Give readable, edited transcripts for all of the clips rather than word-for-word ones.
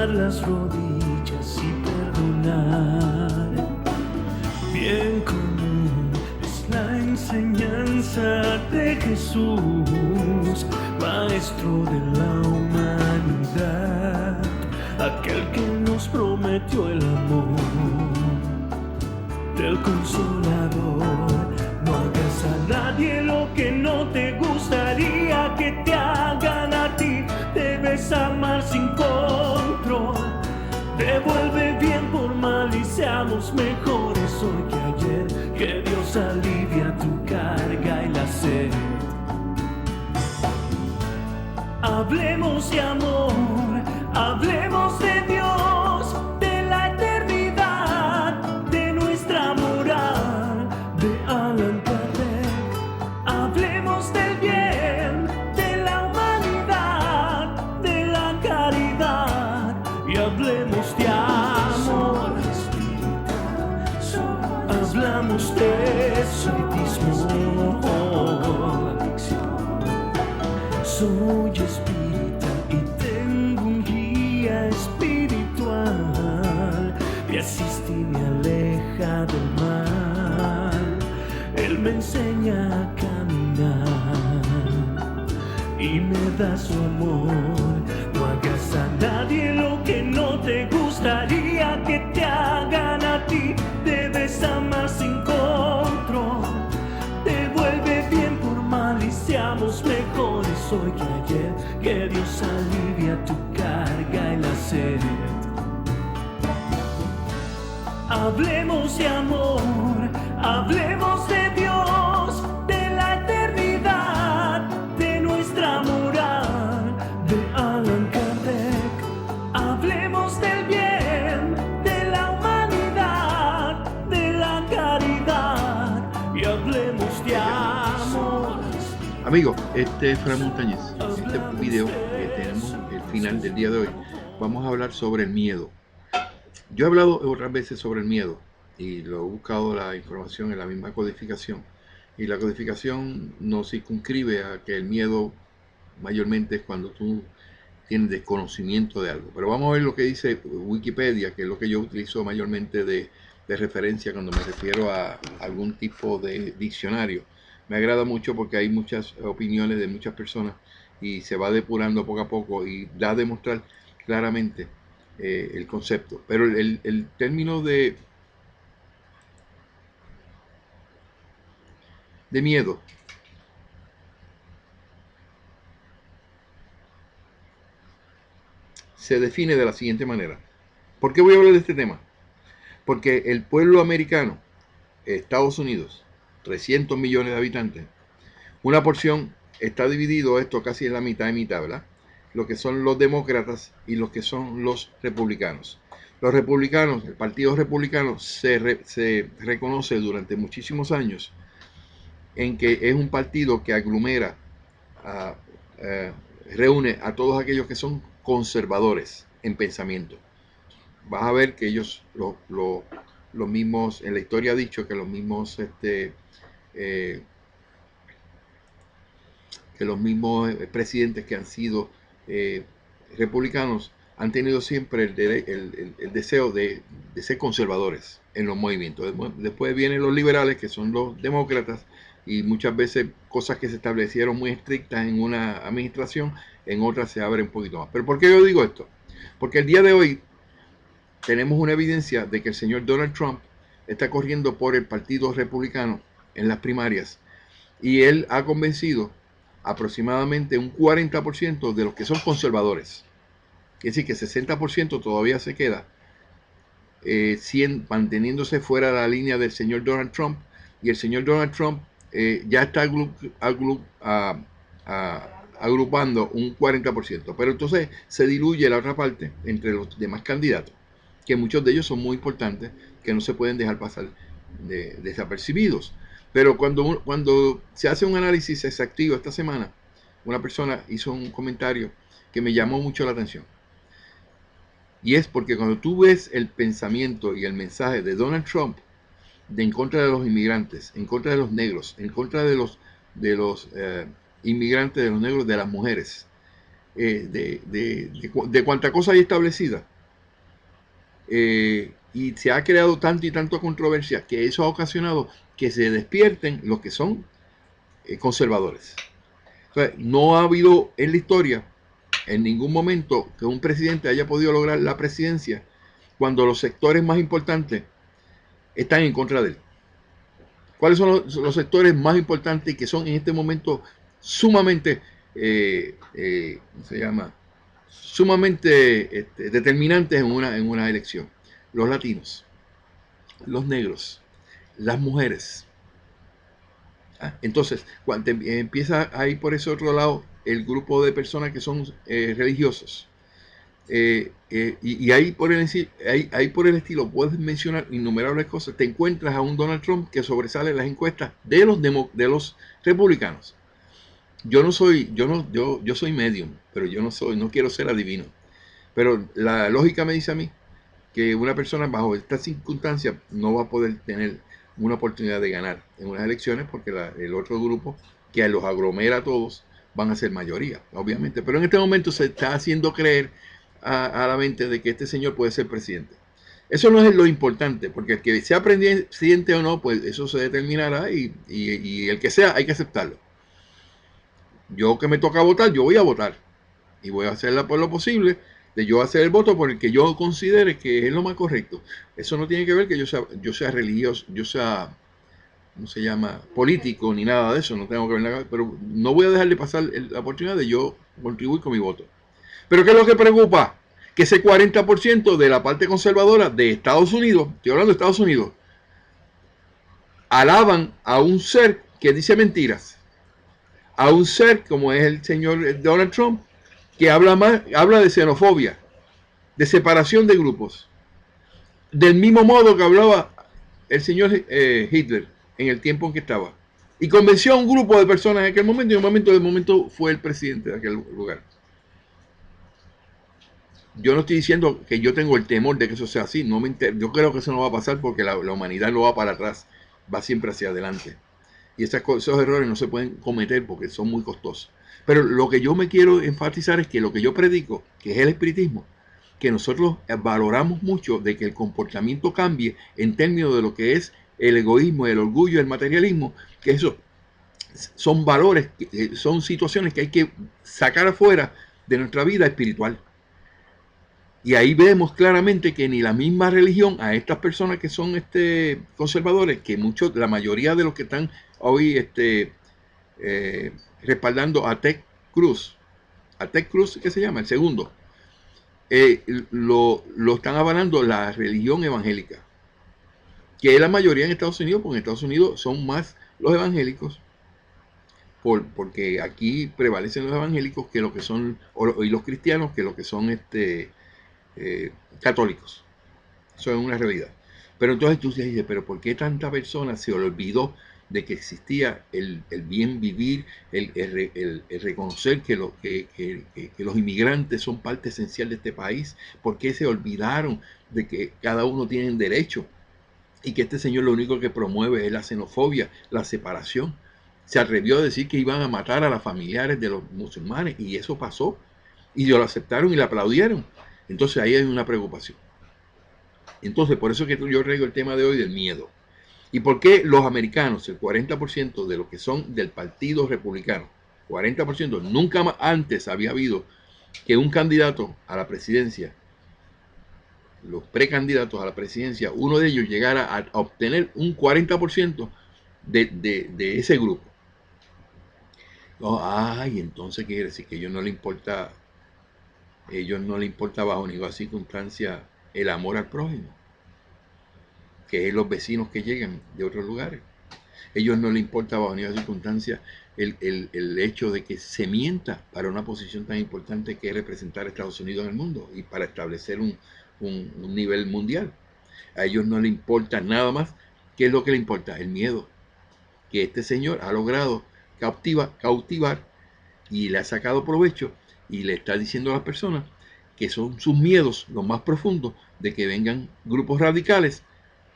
doblar las rodillas y perdonar. Bien común es la enseñanza de Jesús, Maestro de la humanidad, aquel que nos prometió el amor del Consolador. No hagas a nadie lo que no te gustaría que te hagan a ti. Debes amar sin control. Devuelve bien por mal y seamos mejores hoy que ayer. Que Dios alivia tu carga y la sed. Hablemos de amor, hablemos de Dios, de la eternidad, de nuestra moral, de Allan Kardec. Hablemos del bien, de la humanidad, de la caridad, y hablemos de amor. Hablamos de espiritismo. Soy espírita y tengo un guía espiritual. Me asiste y me aleja del mal. Él me enseña a caminar y me da su amor. No hagas a nadie lo que no te gustaría que te hagan a ti. Debes amar sin control. Devuelve bien por mal y seamos mejores hoy que ayer. Que Dios alivia tu carga y la sed. Hablemos de amor, hablemos de Dios, de la eternidad, de nuestra moral, de Allan Kardec. Hablemos del bien, de la humanidad, de la caridad, y hablemos de amor. Amigos, este es Fran Montañez. En este video que tenemos el final del día de hoy, vamos a hablar sobre el miedo. Yo he hablado otras veces sobre el miedo y lo he buscado la información en la misma codificación, y la codificación nos circunscribe a que el miedo mayormente es cuando tú tienes desconocimiento de algo. Pero vamos a ver lo que dice Wikipedia, que es lo que yo utilizo mayormente de referencia cuando me refiero a algún tipo de diccionario. Me agrada mucho porque hay muchas opiniones de muchas personas y se va depurando poco a poco y da a demostrar claramente el concepto. Pero el término de miedo se define de la siguiente manera. ¿Por qué voy a hablar de este tema? Porque el pueblo americano, Estados Unidos, 300 millones de habitantes, una porción está dividido esto casi en la mitad y mitad, ¿verdad? Lo que son los demócratas y los que son los republicanos. Los republicanos, el Partido Republicano se reconoce durante muchísimos años en que es un partido que aglomera, reúne a todos aquellos que son conservadores en pensamiento. Vas a ver que ellos, los mismos, en la historia ha dicho que los mismos presidentes que han sido republicanos han tenido siempre el deseo de ser conservadores en los movimientos. Después vienen los liberales, que son los demócratas, y muchas veces cosas que se establecieron muy estrictas en una administración, en otras se abren un poquito más. ¿Pero por qué yo digo esto? Porque el día de hoy tenemos una evidencia de que el señor Donald Trump está corriendo por el Partido Republicano en las primarias, y él ha convencido aproximadamente un 40% de los que son conservadores. Es decir, que 60% todavía se queda manteniéndose fuera de la línea del señor Donald Trump, y el señor Donald Trump ya está agrupando un 40%, pero entonces se diluye la otra parte entre los demás candidatos, que muchos de ellos son muy importantes, que no se pueden dejar pasar desapercibidos. Pero cuando se hace un análisis exacto esta semana, una persona hizo un comentario que me llamó mucho la atención. Y es porque cuando tú ves el pensamiento y el mensaje de Donald Trump en contra de los inmigrantes, en contra de los negros, en contra de los inmigrantes, de los negros, de las mujeres, de cuánta cosa hay establecida, y se ha creado tanto y tanto controversia que eso ha ocasionado que se despierten los que son conservadores. O sea, no ha habido en la historia en ningún momento que un presidente haya podido lograr la presidencia cuando los sectores más importantes están en contra de él. ¿Cuáles son los sectores más importantes y que son en este momento sumamente, ¿cómo se llama? Sumamente determinantes en una elección? Los latinos, los negros, las mujeres. ¿Ah? Entonces, cuando empieza a ir por ese otro lado el grupo de personas que son religiosos, y ahí por el estilo puedes mencionar innumerables cosas. Te encuentras a un Donald Trump que sobresale en las encuestas de los republicanos. Yo soy medium, pero no quiero ser adivino. Pero la lógica me dice a mí que una persona bajo estas circunstancias no va a poder tener una oportunidad de ganar en unas elecciones porque el otro grupo que los aglomera a todos van a ser mayoría, obviamente. Pero en este momento se está haciendo creer a la mente de que este señor puede ser presidente. Eso no es lo importante, porque el que sea presidente o no, pues eso se determinará y el que sea hay que aceptarlo. Yo que me toca votar, yo voy a votar y voy a hacerla por lo posible de yo hacer el voto por el que yo considere que es lo más correcto. Eso no tiene que ver que yo sea religioso, yo sea, ¿cómo se llama? Político ni nada de eso, no tengo que ver nada, pero no voy a dejarle pasar la oportunidad de yo contribuir con mi voto. Pero ¿qué es lo que preocupa? Que ese 40% de la parte conservadora de Estados Unidos, estoy hablando de Estados Unidos, alaban a un ser que dice mentiras, a un ser como es el señor Donald Trump, que habla de xenofobia, de separación de grupos, del mismo modo que hablaba el señor Hitler en el tiempo en que estaba, y convenció a un grupo de personas en aquel momento, y en un momento fue el presidente de aquel lugar. Yo no estoy diciendo que yo tengo el temor de que eso sea así, yo creo que eso no va a pasar porque la humanidad no va para atrás, va siempre hacia adelante. Y esos errores no se pueden cometer porque son muy costosos. Pero lo que yo me quiero enfatizar es que lo que yo predico, que es el espiritismo, que nosotros valoramos mucho de que el comportamiento cambie en términos de lo que es el egoísmo, el orgullo, el materialismo, que eso son valores, son situaciones que hay que sacar afuera de nuestra vida espiritual. Y ahí vemos claramente que ni la misma religión a estas personas que son conservadores, que la mayoría de los que están hoy respaldando a Ted Cruz, que se llama, el segundo, lo están avalando la religión evangélica, que es la mayoría en Estados Unidos, porque en Estados Unidos son más los evangélicos, porque aquí prevalecen los evangélicos que lo que son, y los cristianos que lo que son católicos. Eso es una realidad. Pero entonces tú dices, pero ¿por qué tanta persona se olvidó de que existía el bien vivir, el reconocer que los inmigrantes son parte esencial de este país? ¿Por qué se olvidaron de que cada uno tiene derecho? Y que este señor lo único que promueve es la xenofobia, la separación. Se atrevió a decir que iban a matar a las familiares de los musulmanes y eso pasó. Y lo aceptaron y le aplaudieron. Entonces ahí hay una preocupación. Entonces por eso es que yo traigo el tema de hoy del miedo. ¿Y por qué los americanos, el 40% de los que son del Partido Republicano, 40%, nunca más antes había habido que un candidato a la presidencia, los precandidatos a la presidencia, uno de ellos llegara a obtener un 40% de ese grupo? Entonces quiere decir que a ellos no les importa bajo ninguna circunstancia el amor al prójimo, que es los vecinos que llegan de otros lugares. Ellos no les importa bajo ninguna circunstancia el hecho de que se mienta para una posición tan importante que es representar a Estados Unidos en el mundo y para establecer un nivel mundial. A ellos no les importa nada más. ¿Qué es lo que les importa? El miedo que este señor ha logrado cautivar y le ha sacado provecho y le está diciendo a las personas que son sus miedos los más profundos de que vengan grupos radicales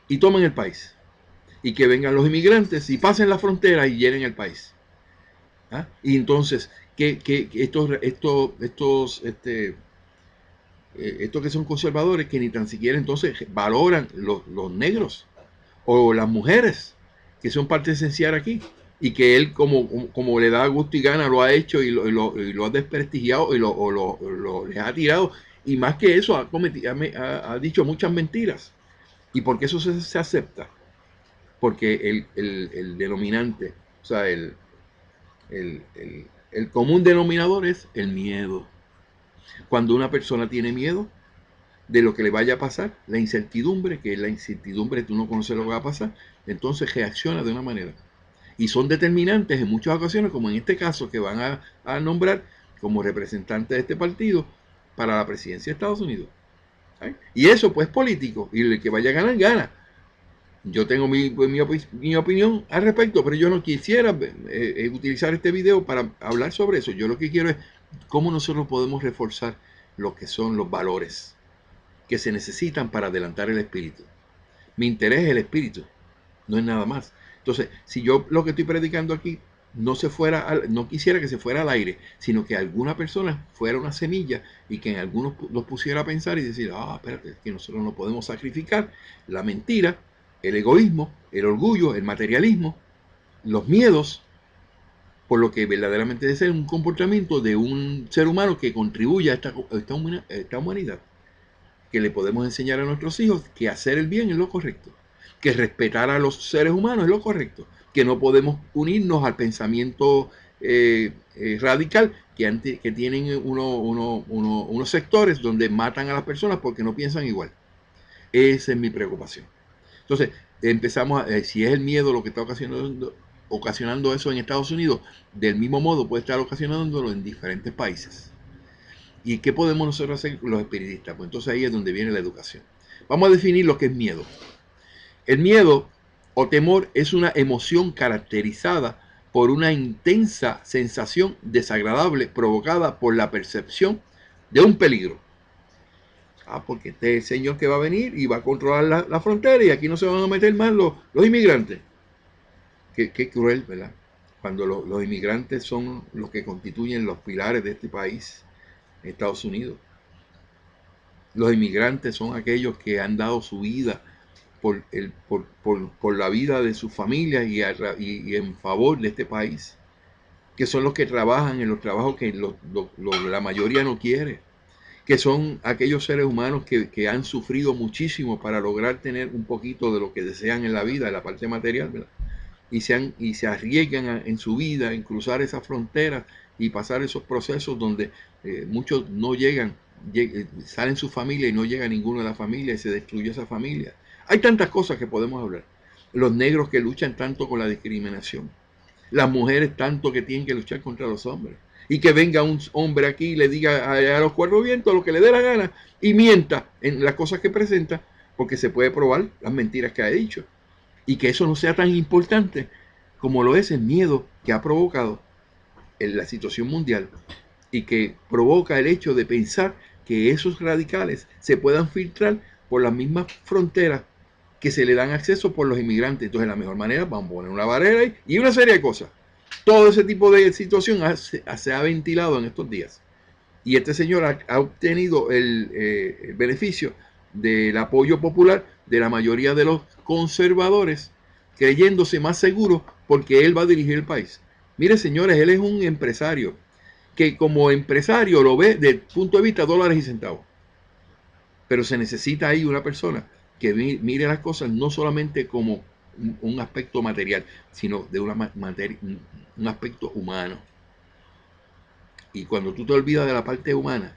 y tomen el país, y que vengan los inmigrantes y pasen la frontera y llenen el país. ¿Ah? Y entonces que estos estos que son conservadores, que ni tan siquiera entonces valoran los negros o las mujeres, que son parte esencial aquí, y que él como le da gusto y gana lo ha hecho y lo ha desprestigiado y les ha tirado, y más que eso ha dicho muchas mentiras. ¿Y por qué eso se acepta? Porque el denominante, o sea, el común denominador es el miedo. Cuando una persona tiene miedo de lo que le vaya a pasar, la incertidumbre, que es la incertidumbre, tú no conoces lo que va a pasar, entonces reacciona de una manera. Y son determinantes en muchas ocasiones, como en este caso, que van a nombrar como representante de este partido para la presidencia de Estados Unidos. ¿Eh? Y eso pues político, y el que vaya a ganar, gana. Yo tengo mi opinión al respecto, pero yo no quisiera utilizar este video para hablar sobre eso. Yo lo que quiero es cómo nosotros podemos reforzar lo que son los valores que se necesitan para adelantar el espíritu. Mi interés es el espíritu, no es nada más. Entonces, si yo lo que estoy predicando aquí no quisiera que se fuera al aire, sino que alguna persona fuera una semilla y que en algunos los pusiera a pensar y decir, espérate, es que nosotros no podemos sacrificar la mentira, el egoísmo, el orgullo, el materialismo, los miedos, por lo que verdaderamente debe ser un comportamiento de un ser humano que contribuya a esta humanidad, que le podemos enseñar a nuestros hijos que hacer el bien es lo correcto, que respetar a los seres humanos es lo correcto, que no podemos unirnos al pensamiento radical que tienen unos sectores donde matan a las personas porque no piensan igual. Esa es mi preocupación. Entonces, empezamos si es el miedo lo que está ocasionando eso en Estados Unidos, del mismo modo puede estar ocasionándolo en diferentes países. ¿Y qué podemos nosotros hacer los espiritistas? Pues entonces ahí es donde viene la educación. Vamos a definir lo que es miedo. El miedo o temor es una emoción caracterizada por una intensa sensación desagradable provocada por la percepción de un peligro. Porque este es el señor que va a venir y va a controlar la frontera y aquí no se van a meter más los inmigrantes. Qué cruel, ¿verdad? Cuando los inmigrantes son los que constituyen los pilares de este país, Estados Unidos. Los inmigrantes son aquellos que han dado su vida por la vida de sus familias y en favor de este país, que son los que trabajan en los trabajos que la mayoría no quiere, que son aquellos seres humanos que han sufrido muchísimo para lograr tener un poquito de lo que desean en la vida, en la parte material, ¿verdad? Y se arriesgan en su vida en cruzar esas fronteras y pasar esos procesos donde muchos no salen su familia y no llega ninguno de la familia y se destruye esa familia. Hay tantas cosas que podemos hablar. Los negros que luchan tanto con la discriminación, las mujeres tanto que tienen que luchar contra los hombres, y que venga un hombre aquí y le diga a los cuatro vientos lo que le dé la gana y mienta en las cosas que presenta, porque se puede probar las mentiras que ha dicho. Y que eso no sea tan importante como lo es el miedo que ha provocado en la situación mundial y que provoca el hecho de pensar que esos radicales se puedan filtrar por las mismas fronteras que se le dan acceso por los inmigrantes. Entonces, la mejor manera, vamos a poner una barrera ahí y una serie de cosas. Todo ese tipo de situación se ha ventilado en estos días. Y este señor ha obtenido el beneficio del apoyo popular de la mayoría de los conservadores, creyéndose más seguro porque él va a dirigir el país. Mire, señores, él es un empresario que como empresario lo ve desde el punto de vista de dólares y centavos. Pero se necesita ahí una persona que mire las cosas no solamente como un aspecto material, sino de un aspecto humano. Y cuando tú te olvidas de la parte humana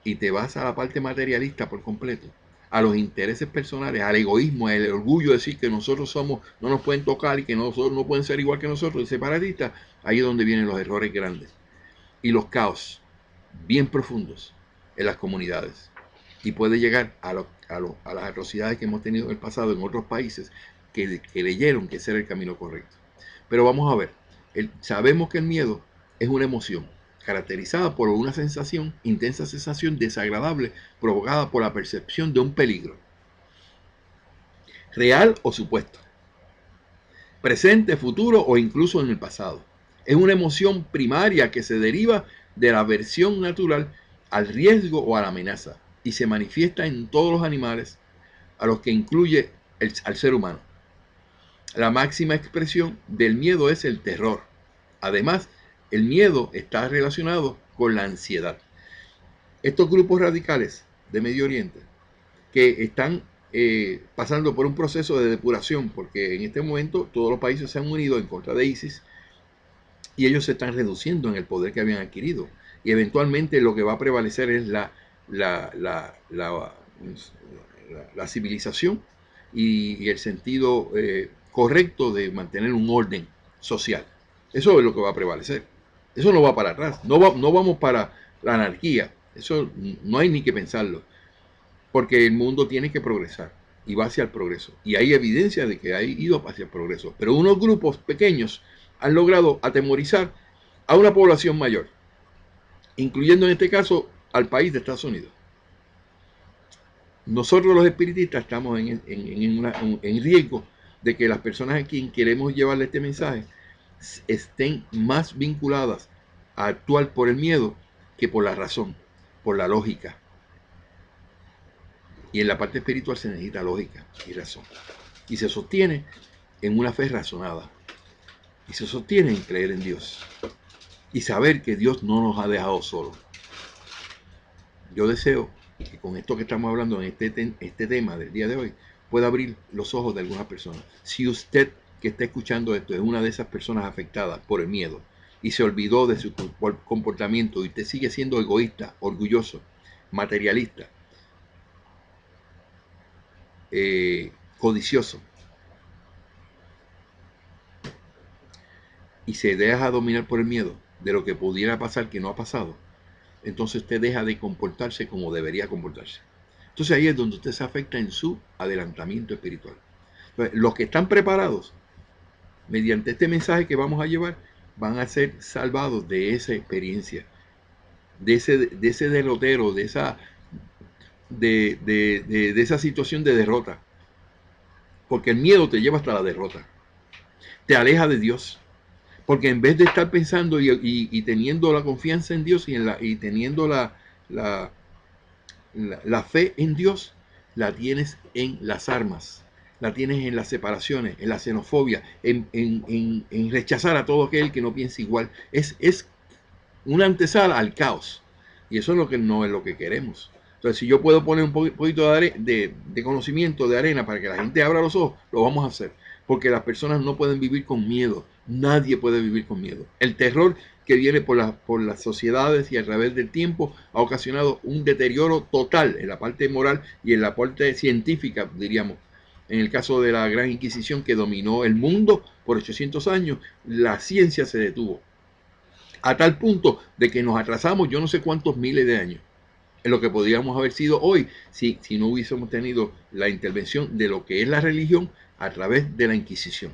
y te vas a la parte materialista por completo, a los intereses personales, al egoísmo, al orgullo de decir que nosotros no nos pueden tocar y que nosotros no pueden ser igual que nosotros y separatistas, ahí es donde vienen los errores grandes y los caos bien profundos en las comunidades. Y puede llegar a las atrocidades que hemos tenido en el pasado en otros países que leyeron que ese era el camino correcto. Pero vamos a ver, sabemos que el miedo es una emoción caracterizada por una intensa sensación desagradable provocada por la percepción de un peligro, real o supuesto, presente, futuro o incluso en el pasado. Es una emoción primaria que se deriva de la aversión natural al riesgo o a la amenaza. y se manifiesta en todos los animales, a los que incluye al ser humano. La máxima expresión del miedo es el terror. Además, el miedo está relacionado con la ansiedad. Estos grupos radicales de Medio Oriente que están pasando por un proceso de depuración, porque en este momento todos los países se han unido en contra de ISIS y ellos se están reduciendo en el poder que habían adquirido. Y eventualmente lo que va a prevalecer es la civilización y el sentido correcto de mantener un orden social. Eso es lo que va a prevalecer. Eso no va para atrás. No vamos para la anarquía. Eso no hay ni que pensarlo. Porque el mundo tiene que progresar y va hacia el progreso. Y hay evidencia de que ha ido hacia el progreso. Pero unos grupos pequeños han logrado atemorizar a una población mayor, incluyendo en este caso al país de Estados Unidos. Nosotros los espiritistas estamos en riesgo de que las personas a quien queremos llevarle este mensaje estén más vinculadas a actuar por el miedo que por la razón, por la lógica. Y en la parte espiritual se necesita lógica y razón. Y se sostiene en una fe razonada. Y se sostiene en creer en Dios. Y saber que Dios no nos ha dejado solos. Yo deseo que con esto que estamos hablando en este tema del día de hoy, pueda abrir los ojos de algunas personas. Si usted que está escuchando esto es una de esas personas afectadas por el miedo y se olvidó de su comportamiento y usted sigue siendo egoísta, orgulloso, materialista, codicioso, y se deja dominar por el miedo de lo que pudiera pasar que no ha pasado, entonces usted deja de comportarse como debería comportarse. Entonces ahí es donde usted se afecta en su adelantamiento espiritual. Entonces, los que están preparados, mediante este mensaje que vamos a llevar, van a ser salvados de esa experiencia, de ese derrotero, de esa situación de derrota. Porque el miedo te lleva hasta la derrota. Te aleja de Dios. Porque en vez de estar pensando y teniendo la confianza en Dios y teniendo la fe en Dios, la tienes en las armas, la tienes en las separaciones, en la xenofobia, en rechazar a todo aquel que no piensa igual. Es una antesala al caos. Y eso es lo que no es lo que queremos. Entonces, si yo puedo poner un poquito de conocimiento, de arena, para que la gente abra los ojos, lo vamos a hacer. Porque las personas no pueden vivir con miedo. Nadie puede vivir con miedo. El terror que viene por las sociedades y a través del tiempo ha ocasionado un deterioro total en la parte moral y en la parte científica, diríamos. En el caso de la Gran Inquisición que dominó el mundo por 800 años, la ciencia se detuvo. A tal punto de que nos atrasamos yo no sé cuántos miles de años en lo que podríamos haber sido hoy si no hubiésemos tenido la intervención de lo que es la religión a través de la Inquisición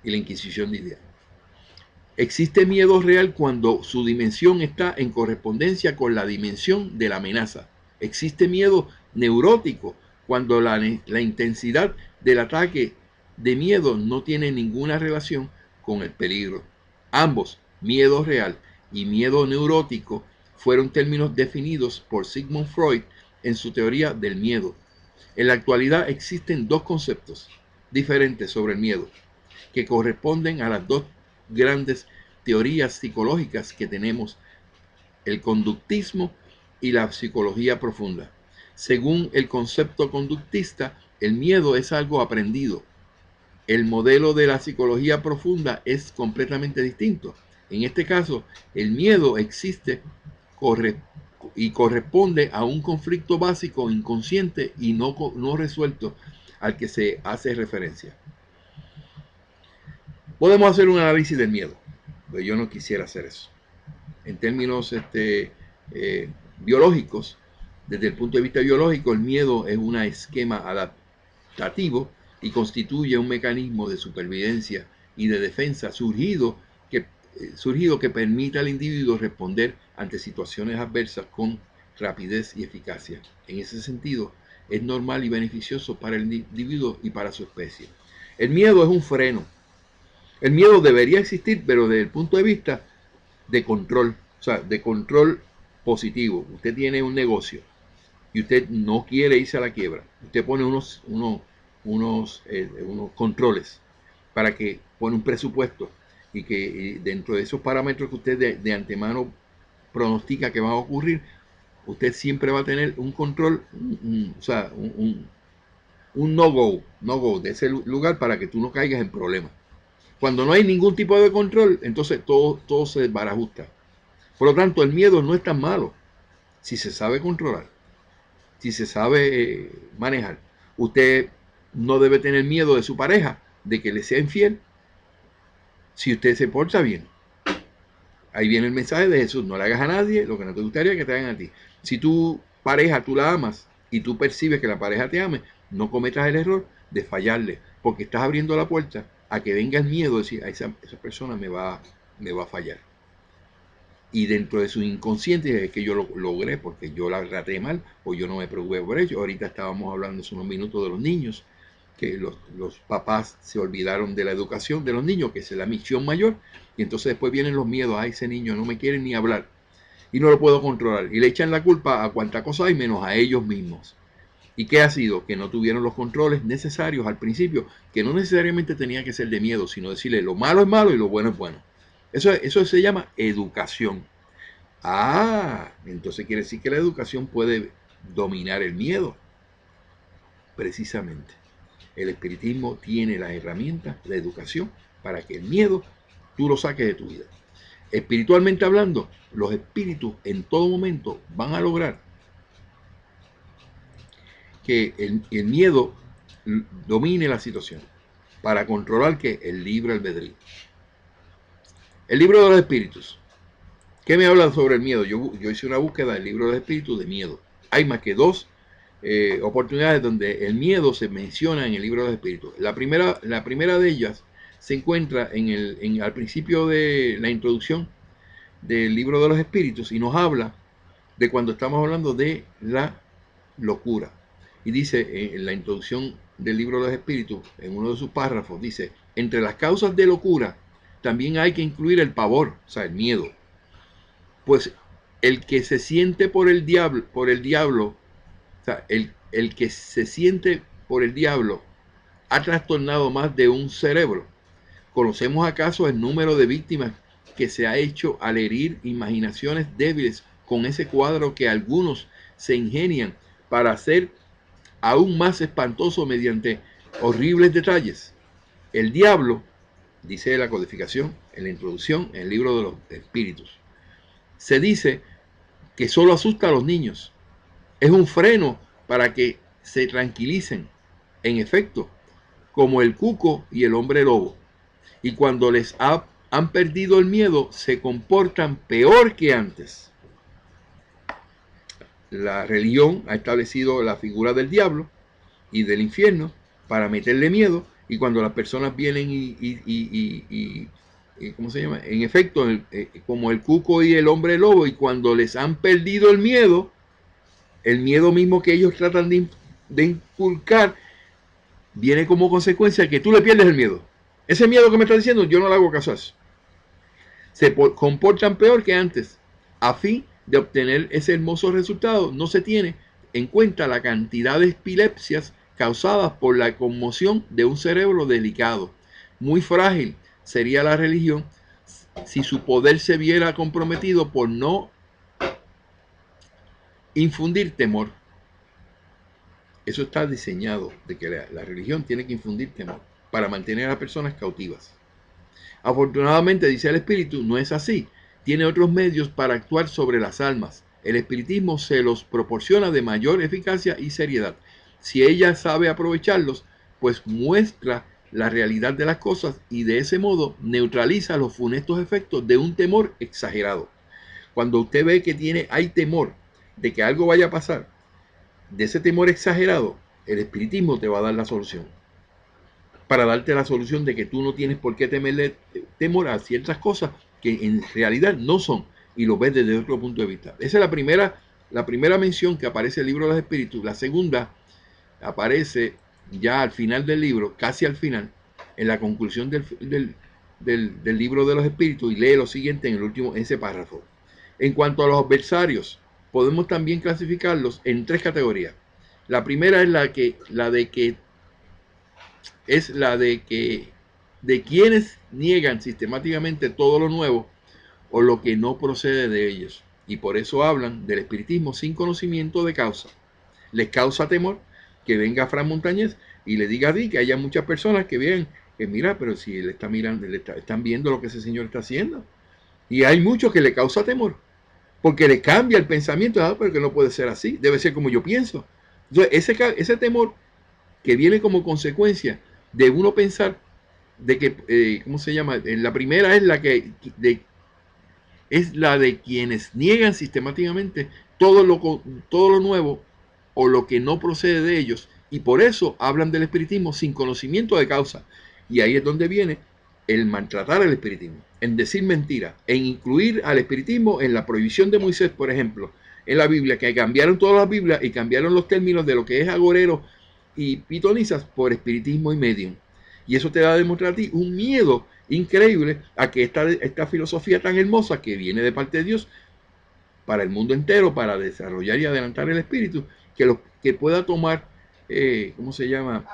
y la Inquisición de ideas. Existe miedo real cuando su dimensión está en correspondencia con la dimensión de la amenaza. Existe miedo neurótico cuando la intensidad del ataque de miedo no tiene ninguna relación con el peligro. Ambos, miedo real y miedo neurótico, fueron términos definidos por Sigmund Freud en su teoría del miedo. En la actualidad existen dos conceptos diferentes sobre el miedo, que corresponden a las dos grandes teorías psicológicas que tenemos, el conductismo y la psicología profunda. Según el concepto conductista, el miedo es algo aprendido. El modelo de la psicología profunda es completamente distinto. En este caso, el miedo existe y corresponde a un conflicto básico inconsciente y no resuelto al que se hace referencia. Podemos hacer un análisis del miedo, pero yo no quisiera hacer eso. En términos biológicos, desde el punto de vista biológico, el miedo es un esquema adaptativo y constituye un mecanismo de supervivencia y de defensa surgido que permita al individuo responder ante situaciones adversas con rapidez y eficacia. En ese sentido, es normal y beneficioso para el individuo y para su especie. El miedo es un freno. El miedo debería existir, pero desde el punto de vista de control, o sea, de control positivo. Usted tiene un negocio y usted no quiere irse a la quiebra, usted pone unos controles para que pone un presupuesto y que dentro de esos parámetros que usted de antemano pronostica que van a ocurrir, usted siempre va a tener un control, o sea, un no-go de ese lugar para que tú no caigas en problemas. Cuando no hay ningún tipo de control, entonces todo se desbarajusta. Por lo tanto, el miedo no es tan malo si se sabe controlar, si se sabe manejar. Usted no debe tener miedo de su pareja, de que le sea infiel, si usted se porta bien. Ahí viene el mensaje de Jesús: no le hagas a nadie lo que no te gustaría que te hagan a ti. Si tu pareja tú la amas y tú percibes que la pareja te ame, no cometas el error de fallarle, porque estás abriendo la puerta a que venga el miedo de decir: esa persona me va a fallar. Y dentro de su inconsciente es que yo lo logré porque yo la traté mal o yo no me preocupé por ello. Ahorita estábamos hablando hace unos minutos de los niños, que los papás se olvidaron de la educación de los niños, que es la misión mayor, y entonces después vienen los miedos: a ese niño no me quiere ni hablar y no lo puedo controlar, y le echan la culpa a cuanta cosa hay menos a ellos mismos. ¿Y qué ha sido? Que no tuvieron los controles necesarios al principio, que no necesariamente tenía que ser de miedo, sino decirle lo malo es malo y lo bueno es bueno. Eso se llama educación. Entonces quiere decir que la educación puede dominar el miedo. Precisamente. El espiritismo tiene las herramientas, la educación, para que el miedo tú lo saques de tu vida. Espiritualmente hablando, los espíritus en todo momento van a lograr que el miedo domine la situación para controlar que el libre albedrío. El libro de los espíritus. ¿Qué me hablan sobre el miedo? Yo hice una búsqueda del libro de los espíritus de miedo. Hay más que dos oportunidades donde el miedo se menciona en el libro de los espíritus. La primera de ellas se encuentra al principio de la introducción del libro de los espíritus y nos habla de cuando estamos hablando de la locura. Y dice en la introducción del libro de los espíritus, en uno de sus párrafos, dice: entre las causas de locura también hay que incluir el pavor, o sea, el miedo. Pues el que se siente por el diablo, o sea, el que se siente por el diablo ha trastornado más de un cerebro. ¿Conocemos acaso el número de víctimas que se ha hecho al herir imaginaciones débiles con ese cuadro que algunos se ingenian para hacer aún más espantoso mediante horribles detalles? El diablo, dice la codificación, en la introducción, en el libro de los espíritus, se dice que solo asusta a los niños. Es un freno para que se tranquilicen. En efecto, como el cuco y el hombre lobo. Y cuando han perdido el miedo, se comportan peor que antes. La religión ha establecido la figura del diablo y del infierno para meterle miedo, y cuando las personas vienen y ¿cómo se llama? En efecto, como el cuco y el hombre lobo, y cuando les han perdido el miedo mismo que ellos tratan de inculcar, viene como consecuencia que tú le pierdes el miedo. Ese miedo que me estás diciendo, yo no le hago caso a eso. Se comportan peor que antes. A fin de obtener ese hermoso resultado, no se tiene en cuenta la cantidad de epilepsias causadas por la conmoción de un cerebro delicado. Muy frágil sería la religión si su poder se viera comprometido por no infundir temor. Eso está diseñado, de que la religión tiene que infundir temor para mantener a las personas cautivas. Afortunadamente, dice el espíritu, no es así. Tiene otros medios para actuar sobre las almas. El espiritismo se los proporciona de mayor eficacia y seriedad. Si ella sabe aprovecharlos, pues muestra la realidad de las cosas y de ese modo neutraliza los funestos efectos de un temor exagerado. Cuando usted ve que hay temor de que algo vaya a pasar, de ese temor exagerado, el espiritismo te va a dar la solución. Para darte la solución de que tú no tienes por qué temerle temor a ciertas cosas que en realidad no son, y lo ves desde otro punto de vista. Esa es la primera mención que aparece en el libro de los espíritus. La segunda aparece ya al final del libro, casi al final, en la conclusión del libro de los espíritus, y lee lo siguiente en ese párrafo. En cuanto a los adversarios, podemos también clasificarlos en tres categorías. La primera es de quienes niegan sistemáticamente todo lo nuevo o lo que no procede de ellos. Y por eso hablan del espiritismo sin conocimiento de causa. Les causa temor que venga Fran Montañez y le diga a ti que haya muchas personas que vean que mira, pero si él está mirando, están viendo lo que ese señor está haciendo. Y hay muchos que le causa temor, porque le cambia el pensamiento, pero que no puede ser así, debe ser como yo pienso. Entonces, ese temor que viene como consecuencia de uno pensar de que, ¿cómo se llama? La primera es la de quienes niegan sistemáticamente todo lo nuevo o lo que no procede de ellos, y por eso hablan del espiritismo sin conocimiento de causa. Y ahí es donde viene el maltratar al espiritismo, en decir mentiras, en incluir al espiritismo en la prohibición de Moisés, por ejemplo, en la Biblia, que cambiaron todas las Biblias y cambiaron los términos de lo que es agorero y pitonizas por espiritismo y medium. Y eso te va a demostrar a ti un miedo increíble a que esta filosofía tan hermosa que viene de parte de Dios para el mundo entero, para desarrollar y adelantar el espíritu, que pueda tomar, ¿cómo se llama?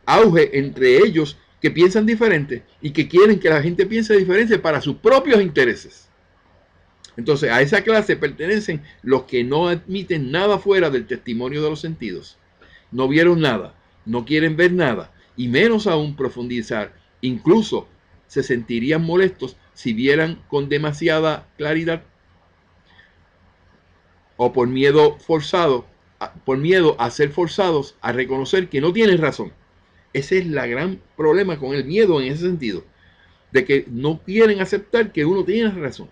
Auge entre ellos que piensan diferente y que quieren que la gente piense diferente para sus propios intereses. Entonces, a esa clase pertenecen los que no admiten nada fuera del testimonio de los sentidos. No vieron nada, no quieren ver nada, y menos aún profundizar. Incluso se sentirían molestos si vieran con demasiada claridad o por miedo a ser forzados a reconocer que no tienen razón. Ese es el gran problema con el miedo en ese sentido, de que no quieren aceptar que uno tiene razón.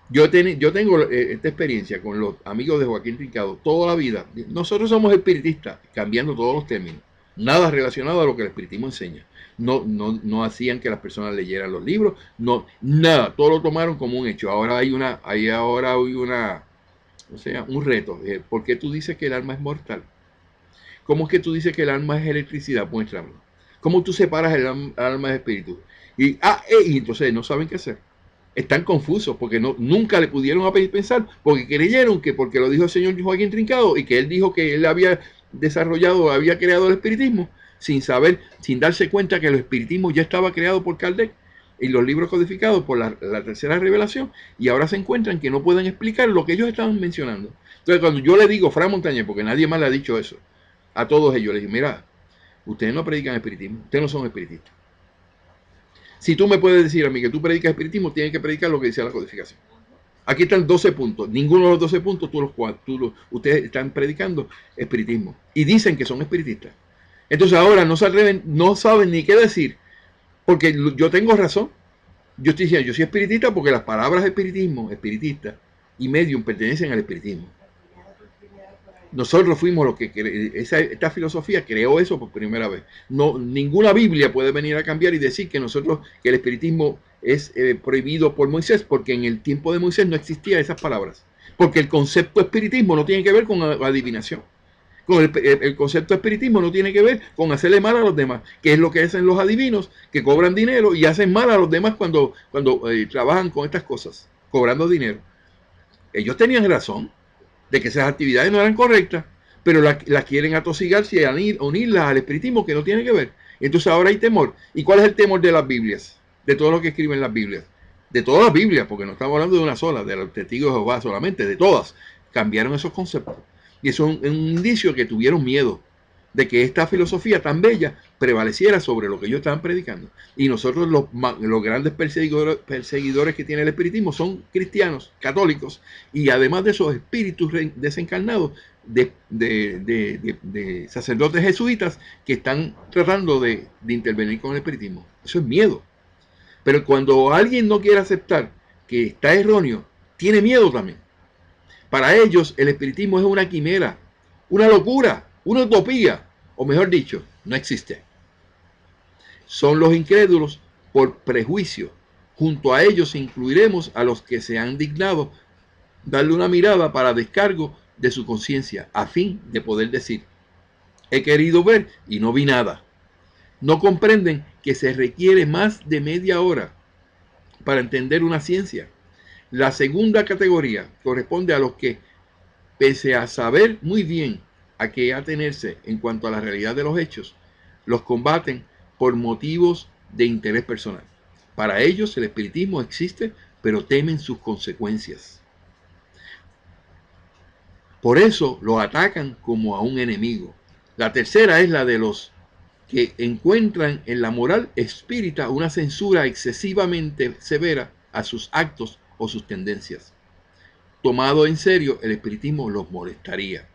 Yo tengo esta experiencia con los amigos de Joaquín Trincado toda la vida. Nosotros somos espiritistas, cambiando todos los términos. Nada relacionado a lo que el espiritismo enseña. No hacían que las personas leyeran los libros, nada, todo lo tomaron como un hecho. Ahora hay un reto. ¿Por qué tú dices que el alma es mortal? ¿Cómo es que tú dices que el alma es electricidad? Muéstramelo. ¿Cómo tú separas el alma del espíritu? Y entonces no saben qué hacer. Están confusos porque nunca le pudieron pensar, porque creyeron que porque lo dijo el señor Joaquín Trincado y que él dijo que él había creado el espiritismo, sin darse cuenta que el espiritismo ya estaba creado por Kardec y los libros codificados por la tercera revelación, y ahora se encuentran que no pueden explicar lo que ellos estaban mencionando. Entonces, cuando yo le digo Fran Montañez, porque nadie más le ha dicho eso, a todos ellos les digo, mira, ustedes no predican espiritismo, ustedes no son espiritistas. Si tú me puedes decir a mí que tú predicas espiritismo, tienes que predicar lo que dice la codificación. Aquí están 12 puntos. Ninguno de los 12 puntos ustedes están predicando espiritismo. Y dicen que son espiritistas. Entonces ahora no se atreven, no saben ni qué decir. Porque yo tengo razón. Yo estoy diciendo, yo soy espiritista porque las palabras espiritismo, espiritista y medium pertenecen al espiritismo. Nosotros fuimos los que esta filosofía creó eso por primera vez. Ninguna Biblia puede venir a cambiar y decir que el espiritismo es prohibido por Moisés, porque en el tiempo de Moisés no existían esas palabras. Porque el concepto espiritismo no tiene que ver con adivinación. El concepto espiritismo no tiene que ver con hacerle mal a los demás, que es lo que hacen los adivinos, que cobran dinero y hacen mal a los demás cuando trabajan con estas cosas, cobrando dinero. Ellos tenían razón de que esas actividades no eran correctas, pero las quieren atosigarse y unirlas al espiritismo, que no tiene que ver. Entonces ahora hay temor. ¿Y cuál es el temor de las Biblias? De todo lo que escriben las Biblias. De todas las Biblias, porque no estamos hablando de una sola, de los testigos de Jehová solamente, de todas. Cambiaron esos conceptos. Y eso es un indicio que tuvieron miedo de que esta filosofía tan bella prevaleciera sobre lo que ellos estaban predicando. Y nosotros los grandes perseguidores que tiene el espiritismo son cristianos, católicos, y además de esos espíritus desencarnados de sacerdotes jesuitas que están tratando de intervenir con el espiritismo. Eso es miedo. Pero cuando alguien no quiere aceptar que está erróneo, tiene miedo también. Para ellos el espiritismo es una quimera, una locura, una utopía, o mejor dicho, no existe. Son los incrédulos por prejuicio. Junto a ellos incluiremos a los que se han dignado darle una mirada para descargo de su conciencia, a fin de poder decir, he querido ver y no vi nada. No comprenden que se requiere más de media hora para entender una ciencia. La segunda categoría corresponde a los que, pese a saber muy bien a qué atenerse en cuanto a la realidad de los hechos, los combaten por motivos de interés personal. Para ellos el espiritismo existe, pero temen sus consecuencias. Por eso lo atacan como a un enemigo. La tercera es la de los que encuentran en la moral espírita una censura excesivamente severa a sus actos o sus tendencias. Tomado en serio, el espiritismo los molestaría.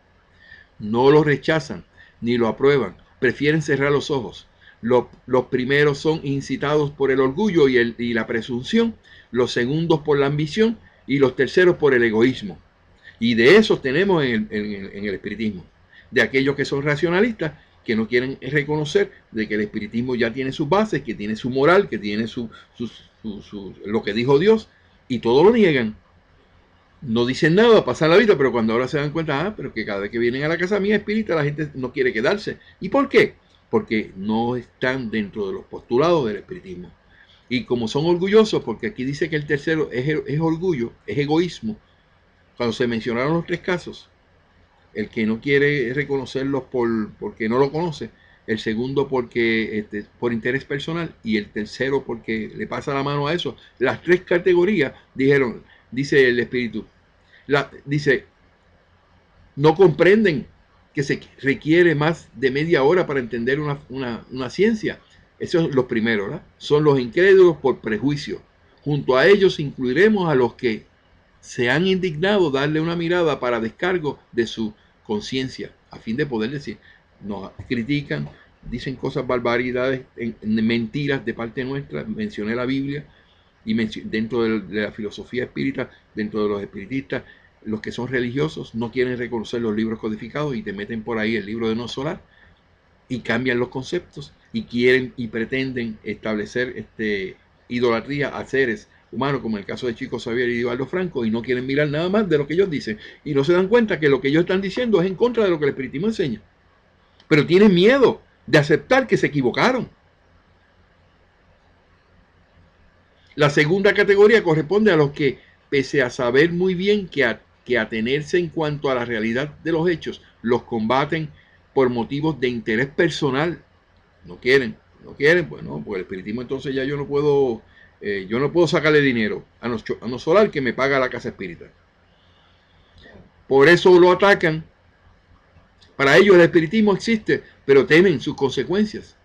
No lo rechazan ni lo aprueban, prefieren cerrar los ojos. Los primeros son incitados por el orgullo y la presunción, los segundos por la ambición y los terceros por el egoísmo. Y de esos tenemos en el espiritismo, de aquellos que son racionalistas, que no quieren reconocer de que el espiritismo ya tiene sus bases, que tiene su moral, que tiene lo que dijo Dios, y todo lo niegan. No dicen nada, pasan la vida, pero cuando ahora se dan cuenta, pero que cada vez que vienen a la casa mía espírita, la gente no quiere quedarse. ¿Y por qué? Porque no están dentro de los postulados del espiritismo. Y como son orgullosos, porque aquí dice que el tercero es orgullo, es egoísmo. Cuando se mencionaron los tres casos, el que no quiere reconocerlos porque no lo conoce, el segundo porque por interés personal y el tercero porque le pasa la mano a eso. Las tres categorías dijeron, dice el espíritu, dice, no comprenden que se requiere más de media hora para entender una ciencia. Esos son los primeros, ¿verdad? Son los incrédulos por prejuicio. Junto a ellos incluiremos a los que se han indignado darle una mirada para descargo de su conciencia, a fin de poder decir, nos critican, dicen cosas, barbaridades, mentiras de parte nuestra. Mencioné la Biblia y dentro de la filosofía espírita, dentro de los espiritistas, los que son religiosos no quieren reconocer los libros codificados y te meten por ahí el libro de no solar y cambian los conceptos y quieren y pretenden establecer idolatría a seres humanos, como el caso de Chico Xavier y Divaldo Franco, y no quieren mirar nada más de lo que ellos dicen y no se dan cuenta que lo que ellos están diciendo es en contra de lo que el espiritismo enseña, pero tienen miedo de aceptar que se equivocaron. La segunda categoría corresponde a los que, pese a saber muy bien que atenerse en cuanto a la realidad de los hechos, los combaten por motivos de interés personal. No quieren, bueno, pues el espiritismo entonces ya yo no puedo sacarle dinero a no solar que me paga la casa espírita. Por eso lo atacan. Para ellos el espiritismo existe, pero temen sus consecuencias.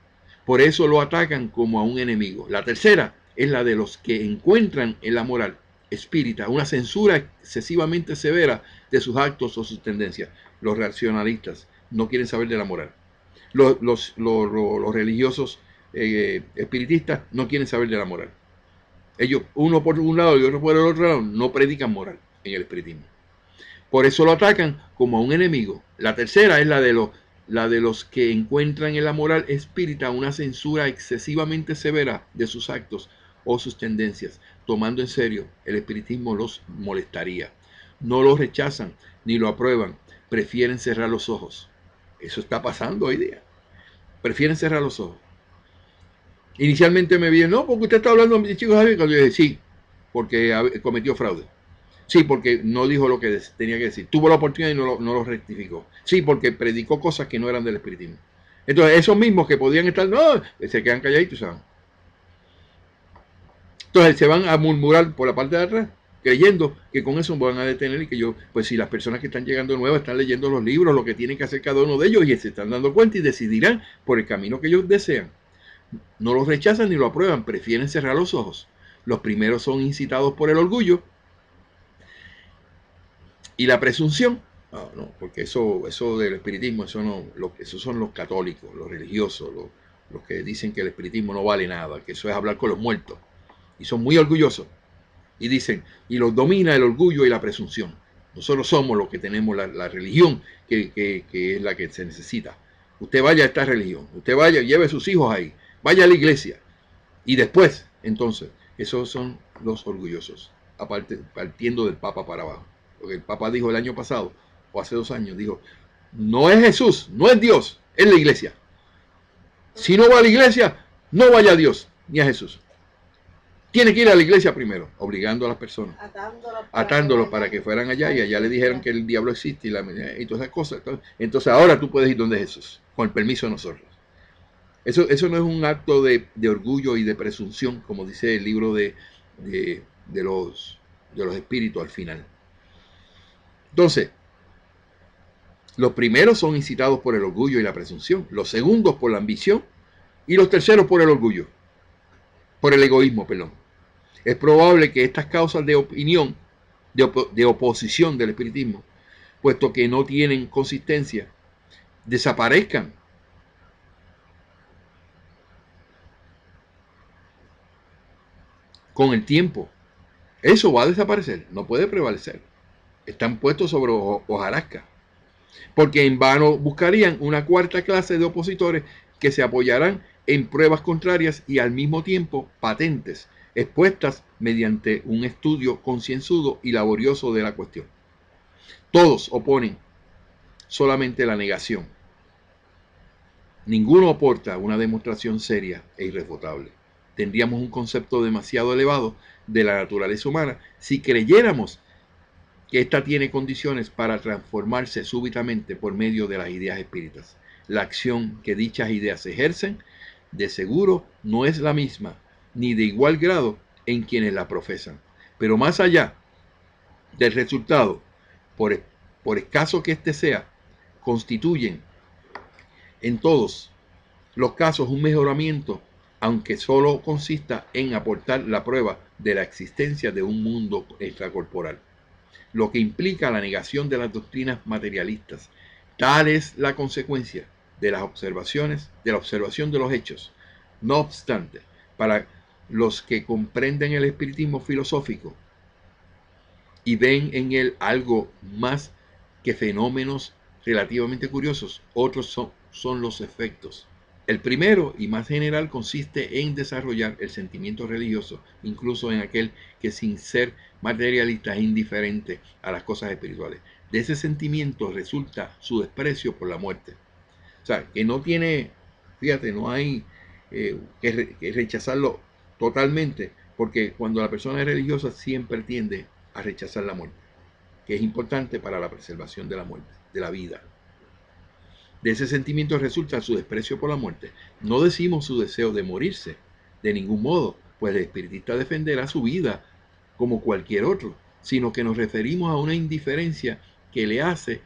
Por eso lo atacan como a un enemigo. La tercera es la de los que encuentran en la moral espírita una censura excesivamente severa de sus actos o sus tendencias. Los racionalistas no quieren saber de la moral. Los religiosos espiritistas no quieren saber de la moral. Ellos, uno por un lado y otro por el otro lado, no predican moral en el espiritismo. Por eso lo atacan como a un enemigo. La tercera es la de los que encuentran en la moral espírita una censura excesivamente severa de sus actos o sus tendencias. Tomando en serio, el espiritismo los molestaría. No lo rechazan ni lo aprueban. Prefieren cerrar los ojos. Eso está pasando hoy día. Prefieren cerrar los ojos. Inicialmente me vi, no, porque usted está hablando de Chico Xavier. Cuando yo dije, sí, porque cometió fraude. Sí, porque no dijo lo que tenía que decir. Tuvo la oportunidad y no lo rectificó. Sí, porque predicó cosas que no eran del espiritismo. Entonces, esos mismos que podían estar, no, se quedan calladitos, ¿saben? Entonces, se van a murmurar por la parte de atrás, creyendo que con eso van a detener y que pues si las personas que están llegando nuevas están leyendo los libros, lo que tienen que hacer cada uno de ellos y se están dando cuenta y decidirán por el camino que ellos desean. No lo rechazan ni lo aprueban, prefieren cerrar los ojos. Los primeros son incitados por el orgullo y la presunción. No, porque eso del espiritismo, esos son los católicos, los religiosos, los que dicen que el espiritismo no vale nada, que eso es hablar con los muertos. Y son muy orgullosos. Y dicen, y los domina el orgullo y la presunción. Nosotros somos los que tenemos la religión que es la que se necesita. Usted vaya a esta religión, usted vaya, lleve a sus hijos ahí, vaya a la iglesia. Y después, entonces, esos son los orgullosos, partiendo del Papa para abajo. Lo que el Papa dijo el año pasado, o hace 2 años, dijo, no es Jesús, no es Dios, es la iglesia. Si no va a la iglesia, no vaya a Dios, ni a Jesús. tiene que ir a la iglesia primero, obligando a las personas, Atándolos para que fueran allá y allá le dijeron que el diablo existe y todas esas cosas. Entonces ahora tú puedes ir donde Jesús, con el permiso de nosotros. Eso no es un acto de orgullo y de presunción, como dice el libro de los espíritus al final. Entonces, los primeros son incitados por el orgullo y la presunción, los segundos por la ambición y los terceros por el orgullo, por el egoísmo, perdón. Es probable que estas causas de opinión, de oposición del espiritismo, puesto que no tienen consistencia, desaparezcan con el tiempo. Eso va a desaparecer, no puede prevalecer. Están puestos sobre hojarasca, porque en vano buscarían una cuarta clase de opositores que se apoyarán en pruebas contrarias y al mismo tiempo patentes, expuestas mediante un estudio concienzudo y laborioso de la cuestión. Todos oponen solamente la negación. Ninguno aporta una demostración seria e irrefutable. Tendríamos un concepto demasiado elevado de la naturaleza humana si creyéramos que ésta tiene condiciones para transformarse súbitamente por medio de las ideas espíritas. La acción que dichas ideas ejercen, de seguro, no es la misma, ni de igual grado en quienes la profesan. Pero más allá del resultado, por escaso que éste sea, constituyen en todos los casos un mejoramiento, aunque solo consista en aportar la prueba de la existencia de un mundo extracorporal, lo que implica la negación de las doctrinas materialistas. Tal es la consecuencia de las observaciones, de la observación de los hechos. No obstante, para los que comprenden el espiritismo filosófico y ven en él algo más que fenómenos relativamente curiosos, otros son los efectos. El primero y más general consiste en desarrollar el sentimiento religioso, incluso en aquel que sin ser materialista es indiferente a las cosas espirituales. De ese sentimiento resulta su desprecio por la muerte. O sea, que no tiene, fíjate, no hay que rechazarlo totalmente, porque cuando la persona es religiosa siempre tiende a rechazar la muerte, que es importante para la preservación de la muerte, de la vida. De ese sentimiento resulta su desprecio por la muerte. No decimos su deseo de morirse, de ningún modo, pues el espiritista defenderá su vida como cualquier otro, sino que nos referimos a una indiferencia que le hace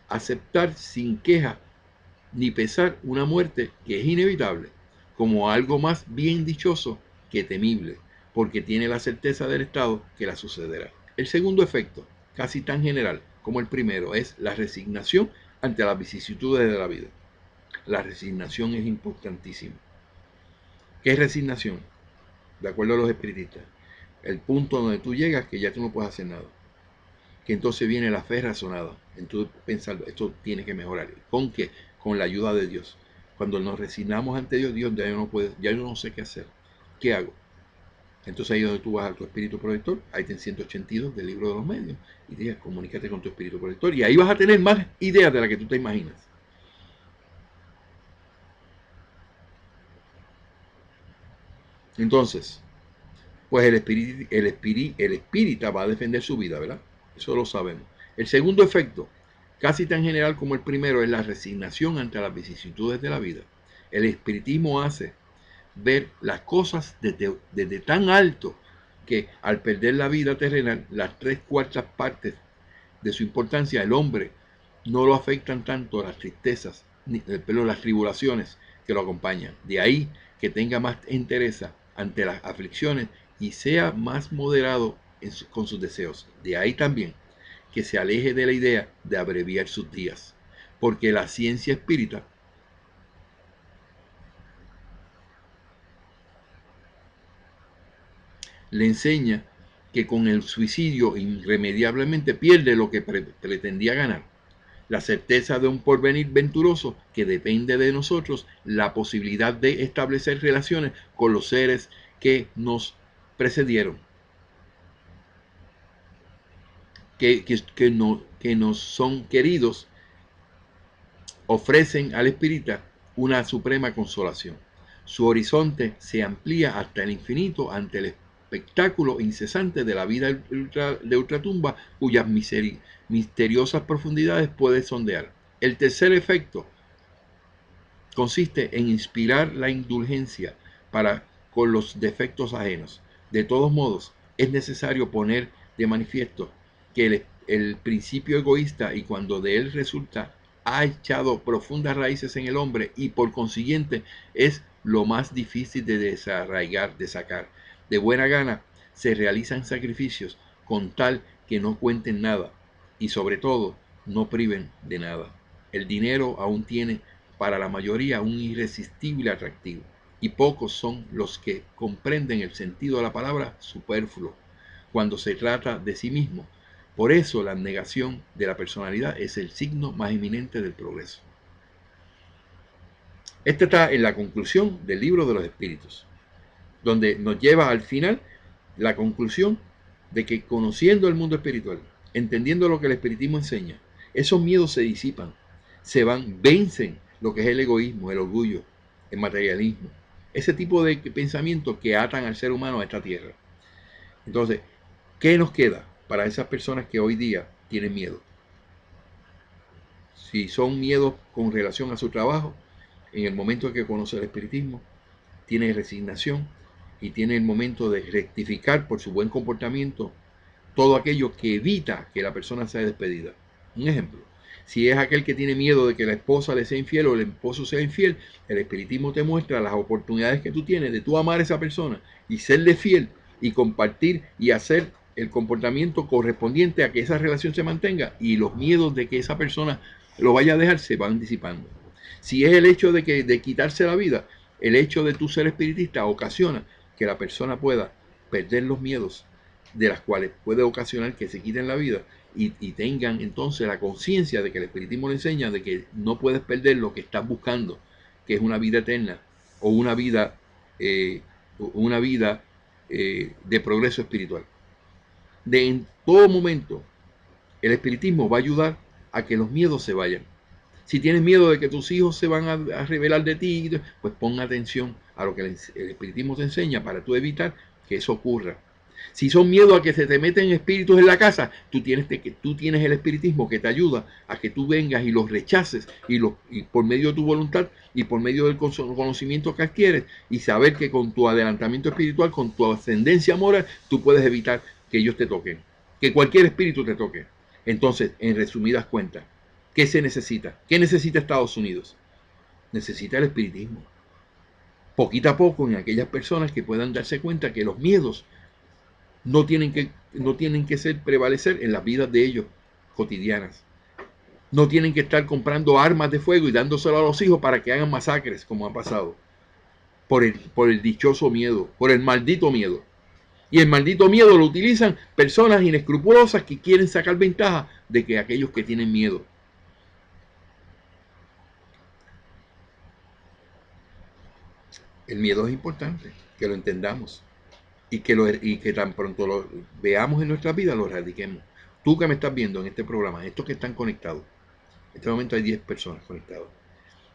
aceptar sin queja ni pesar una muerte que es inevitable, como algo más bien dichoso que temible, porque tiene la certeza del estado que la sucederá. El segundo efecto, casi tan general como el primero, es la resignación ante las vicisitudes de la vida. La resignación es importantísima. ¿Qué es resignación? De acuerdo a los espiritistas, el punto donde tú llegas que ya tú no puedes hacer nada. Que entonces viene la fe razonada. Entonces pensando, esto tiene que mejorar. ¿Con qué? Con la ayuda de Dios. Cuando nos resignamos ante Dios, Dios ya yo no sé qué hacer. ¿Qué hago? Entonces ahí es donde tú vas a tu espíritu protector, ahí está en 182 del libro de los medios, y dices, comunícate con tu espíritu protector, y ahí vas a tener más ideas de las que tú te imaginas. Entonces, pues el espírita va a defender su vida, ¿verdad? Eso lo sabemos. El segundo efecto, casi tan general como el primero, es la resignación ante las vicisitudes de la vida. El espiritismo hace ver las cosas desde tan alto que al perder la vida terrenal, las 3/4 partes de su importancia, el hombre no lo afectan tanto las tristezas, pero las tribulaciones que lo acompañan. De ahí que tenga más entereza ante las aflicciones y sea más moderado con sus deseos. De ahí también que se aleje de la idea de abreviar sus días, porque la ciencia espírita le enseña que con el suicidio irremediablemente pierde lo que pretendía ganar, la certeza de un porvenir venturoso que depende de nosotros, la posibilidad de establecer relaciones con los seres que nos precedieron, que nos son queridos, ofrecen al espírita una suprema consolación. Su horizonte se amplía hasta el infinito ante el espectáculo incesante de la vida de ultratumba, cuyas misteriosas profundidades puede sondear. El tercer efecto consiste en inspirar la indulgencia para con los defectos ajenos. De todos modos, es necesario poner de manifiesto que el principio egoísta, y cuando de él resulta, ha echado profundas raíces en el hombre y por consiguiente es lo más difícil de desarraigar, de sacar. De buena gana se realizan sacrificios con tal que no cuenten nada y sobre todo no priven de nada. El dinero aún tiene para la mayoría un irresistible atractivo y pocos son los que comprenden el sentido de la palabra superfluo cuando se trata de sí mismo. Por eso la negación de la personalidad es el signo más eminente del progreso. Este está en la conclusión del libro de los espíritus, donde nos lleva al final la conclusión de que conociendo el mundo espiritual, entendiendo lo que el espiritismo enseña, esos miedos se disipan, se van, vencen lo que es el egoísmo, el orgullo, el materialismo, ese tipo de pensamientos que atan al ser humano a esta tierra. Entonces, ¿qué nos queda para esas personas que hoy día tienen miedo? Si son miedos con relación a su trabajo, en el momento que conoce el espiritismo, tiene resignación y tiene el momento de rectificar por su buen comportamiento todo aquello que evita que la persona sea despedida. Un ejemplo, si es aquel que tiene miedo de que la esposa le sea infiel o el esposo sea infiel, el espiritismo te muestra las oportunidades que tú tienes de tú amar a esa persona y serle fiel y compartir y hacer el comportamiento correspondiente a que esa relación se mantenga, y los miedos de que esa persona lo vaya a dejar se van disipando. Si es el hecho de quitarse la vida, el hecho de tú ser espiritista ocasiona que la persona pueda perder los miedos de las cuales puede ocasionar que se quiten la vida y tengan entonces la conciencia de que el espiritismo le enseña de que no puedes perder lo que estás buscando, que es una vida eterna o una vida de progreso espiritual. En todo momento el espiritismo va a ayudar a que los miedos se vayan. Si tienes miedo de que tus hijos se van a rebelar de ti, pues pon atención a lo que el espiritismo te enseña para tú evitar que eso ocurra. Si son miedo a que se te meten espíritus en la casa, tú tienes el espiritismo que te ayuda a que tú vengas y los rechaces y por medio de tu voluntad y por medio del conocimiento que adquieres y saber que con tu adelantamiento espiritual, con tu ascendencia moral, tú puedes evitar que ellos te toquen, que cualquier espíritu te toque. Entonces, en resumidas cuentas, ¿qué se necesita? ¿Qué necesita Estados Unidos? Necesita el espiritismo. Poquito a poco, en aquellas personas que puedan darse cuenta que los miedos no tienen que prevalecer en las vidas de ellos cotidianas. No tienen que estar comprando armas de fuego y dándoselo a los hijos para que hagan masacres, como ha pasado. Por el dichoso miedo, por el maldito miedo. Y el maldito miedo lo utilizan personas inescrupulosas que quieren sacar ventaja de que aquellos que tienen miedo. El miedo es importante, que lo entendamos y que tan pronto lo veamos en nuestra vida, lo erradiquemos. Tú que me estás viendo en este programa, estos que están conectados, en este momento hay 10 personas conectadas,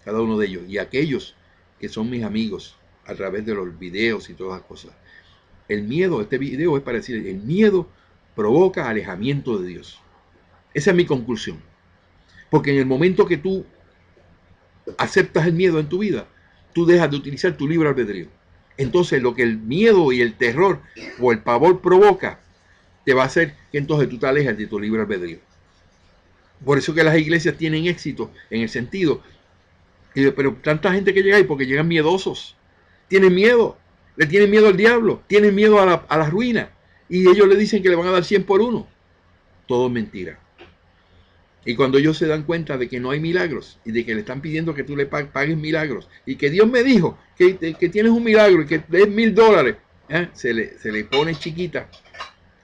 cada uno de ellos, y aquellos que son mis amigos a través de los videos y todas las cosas. El miedo, este video es para decir, el miedo provoca alejamiento de Dios. Esa es mi conclusión. Porque en el momento que tú aceptas el miedo en tu vida, tú dejas de utilizar tu libre albedrío. Entonces lo que el miedo y el terror o el pavor provoca, te va a hacer que entonces tú te alejes de tu libre albedrío. Por eso que las iglesias tienen éxito en el sentido, pero tanta gente que llega ahí porque llegan miedosos, tienen miedo, le tienen miedo al diablo, tienen miedo a la ruina, y ellos le dicen que le van a dar 100 por 1. Todo es mentira. Y cuando ellos se dan cuenta de que no hay milagros y de que le están pidiendo que tú le pagues milagros y que Dios me dijo que tienes un milagro y que es $1000, se le pone chiquita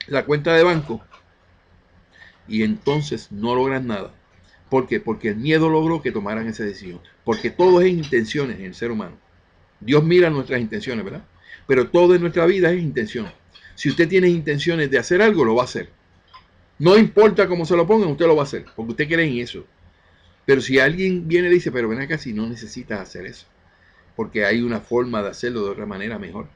la cuenta de banco y entonces no logran nada. ¿Por qué? Porque el miedo logró que tomaran esa decisión. Porque todo es intenciones en el ser humano. Dios mira nuestras intenciones, ¿verdad? Pero todo en nuestra vida es intención. Si usted tiene intenciones de hacer algo, lo va a hacer. No importa cómo se lo pongan, usted lo va a hacer, porque usted cree en eso. Pero si alguien viene y dice, pero ven acá, si no necesitas hacer eso, porque hay una forma de hacerlo de otra manera mejor.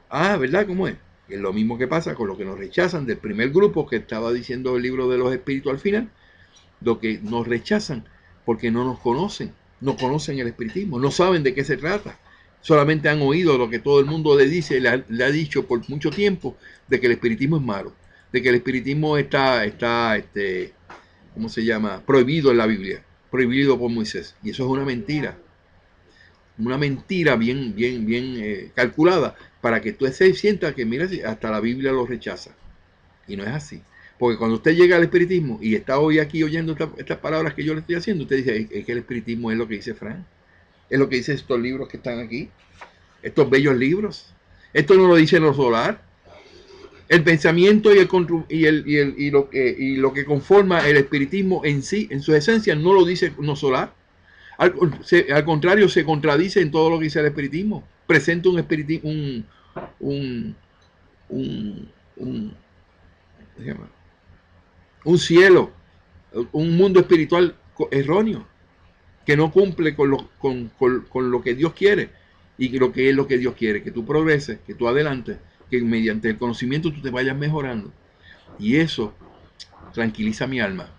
Ah, ¿verdad? ¿Cómo es? Es lo mismo que pasa con los que nos rechazan del primer grupo que estaba diciendo el libro de los espíritus al final, lo que nos rechazan porque no nos conocen, no conocen el espiritismo, no saben de qué se trata, solamente han oído lo que todo el mundo le dice, le ha dicho por mucho tiempo, de que el espiritismo es malo, de que el espiritismo está ¿cómo se llama? Prohibido en la Biblia, prohibido por Moisés, y eso es una mentira bien calculada para que tú sientas que mira, hasta la Biblia lo rechaza, y no es así. Porque cuando usted llega al espiritismo y está hoy aquí oyendo estas palabras que yo le estoy haciendo, usted dice, es que el espiritismo es lo que dice Frank, es lo que dice estos libros que están aquí, estos bellos libros. Esto no lo dice lo solar. El pensamiento y lo que conforma el espiritismo en sí, en su esencia, no lo dice no solar. Al contrario, se contradice en todo lo que dice el espiritismo. Presenta un espiritismo, un, ¿qué se llama? Un cielo, un mundo espiritual erróneo, que no cumple con lo que Dios quiere, y lo que es lo que Dios quiere, que tú progreses, que tú adelantes, que mediante el conocimiento tú te vayas mejorando. Y eso tranquiliza mi alma,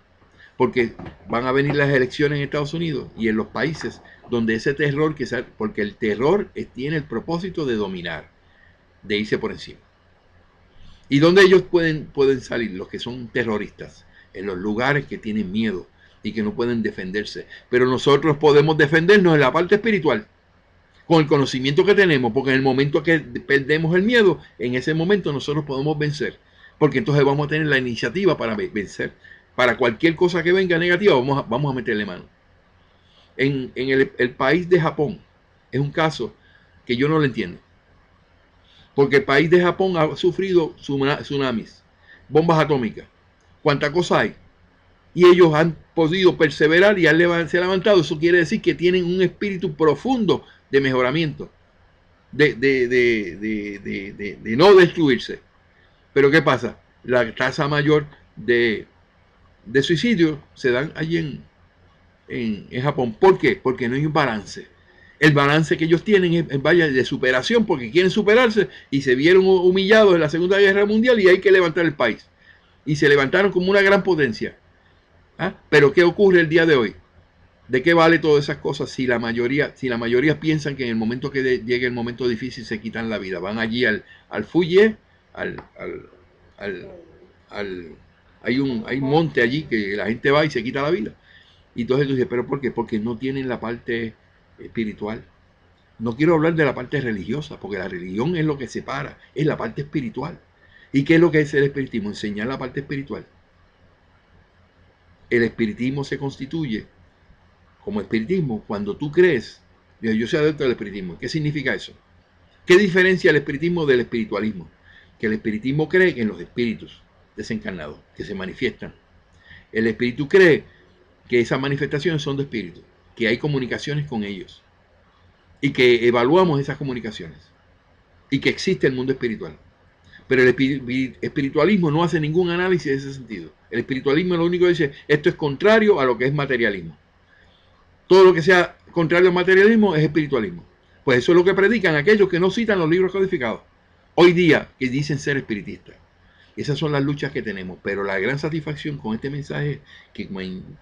porque van a venir las elecciones en Estados Unidos y en los países donde ese terror, porque el terror tiene el propósito de dominar, de irse por encima. ¿Y dónde ellos pueden salir? Los que son terroristas, en los lugares que tienen miedo y que no pueden defenderse. Pero nosotros podemos defendernos en la parte espiritual, con el conocimiento que tenemos, porque en el momento que perdemos el miedo, en ese momento nosotros podemos vencer, porque entonces vamos a tener la iniciativa para vencer. Para cualquier cosa que venga negativa, vamos a meterle mano. En el país de Japón, es un caso que yo no lo entiendo, porque el país de Japón ha sufrido tsunamis, bombas atómicas, cuánta cosa hay, y ellos han podido perseverar y se han levantado. Eso quiere decir que tienen un espíritu profundo de mejoramiento, de no destruirse. Pero ¿qué pasa? La tasa mayor de suicidio se dan allí en Japón. ¿Por qué? Porque no hay un balance. El balance que ellos tienen es vaya de superación, porque quieren superarse y se vieron humillados en la Segunda Guerra Mundial y hay que levantar el país. Y se levantaron como una gran potencia. ¿Ah? Pero ¿qué ocurre el día de hoy? ¿De qué vale todas esas cosas si la mayoría piensan que en el momento que llegue el momento difícil se quitan la vida? Van allí al Fuye, hay un monte allí que la gente va y se quita la vida. Y entonces tú dices, ¿pero por qué? Porque no tienen la parte espiritual. No quiero hablar de la parte religiosa, porque la religión es lo que separa, es la parte espiritual. ¿Y qué es lo que es el espiritismo? Enseñar la parte espiritual. El espiritismo se constituye como espiritismo cuando tú crees. Yo soy adepto del espiritismo. ¿Qué significa eso? ¿Qué diferencia el espiritismo del espiritualismo? Que el espiritismo cree en los espíritus desencarnados que se manifiestan. El espíritu cree que esas manifestaciones son de espíritu, que hay comunicaciones con ellos y que evaluamos esas comunicaciones y que existe el mundo espiritual. Pero el espiritualismo no hace ningún análisis de ese sentido. El espiritualismo lo único que dice, esto es contrario a lo que es materialismo. Todo lo que sea contrario al materialismo es espiritualismo. Pues eso es lo que predican aquellos que no citan los libros codificados hoy día, que dicen ser espiritistas. Esas son las luchas que tenemos, pero la gran satisfacción con este mensaje es que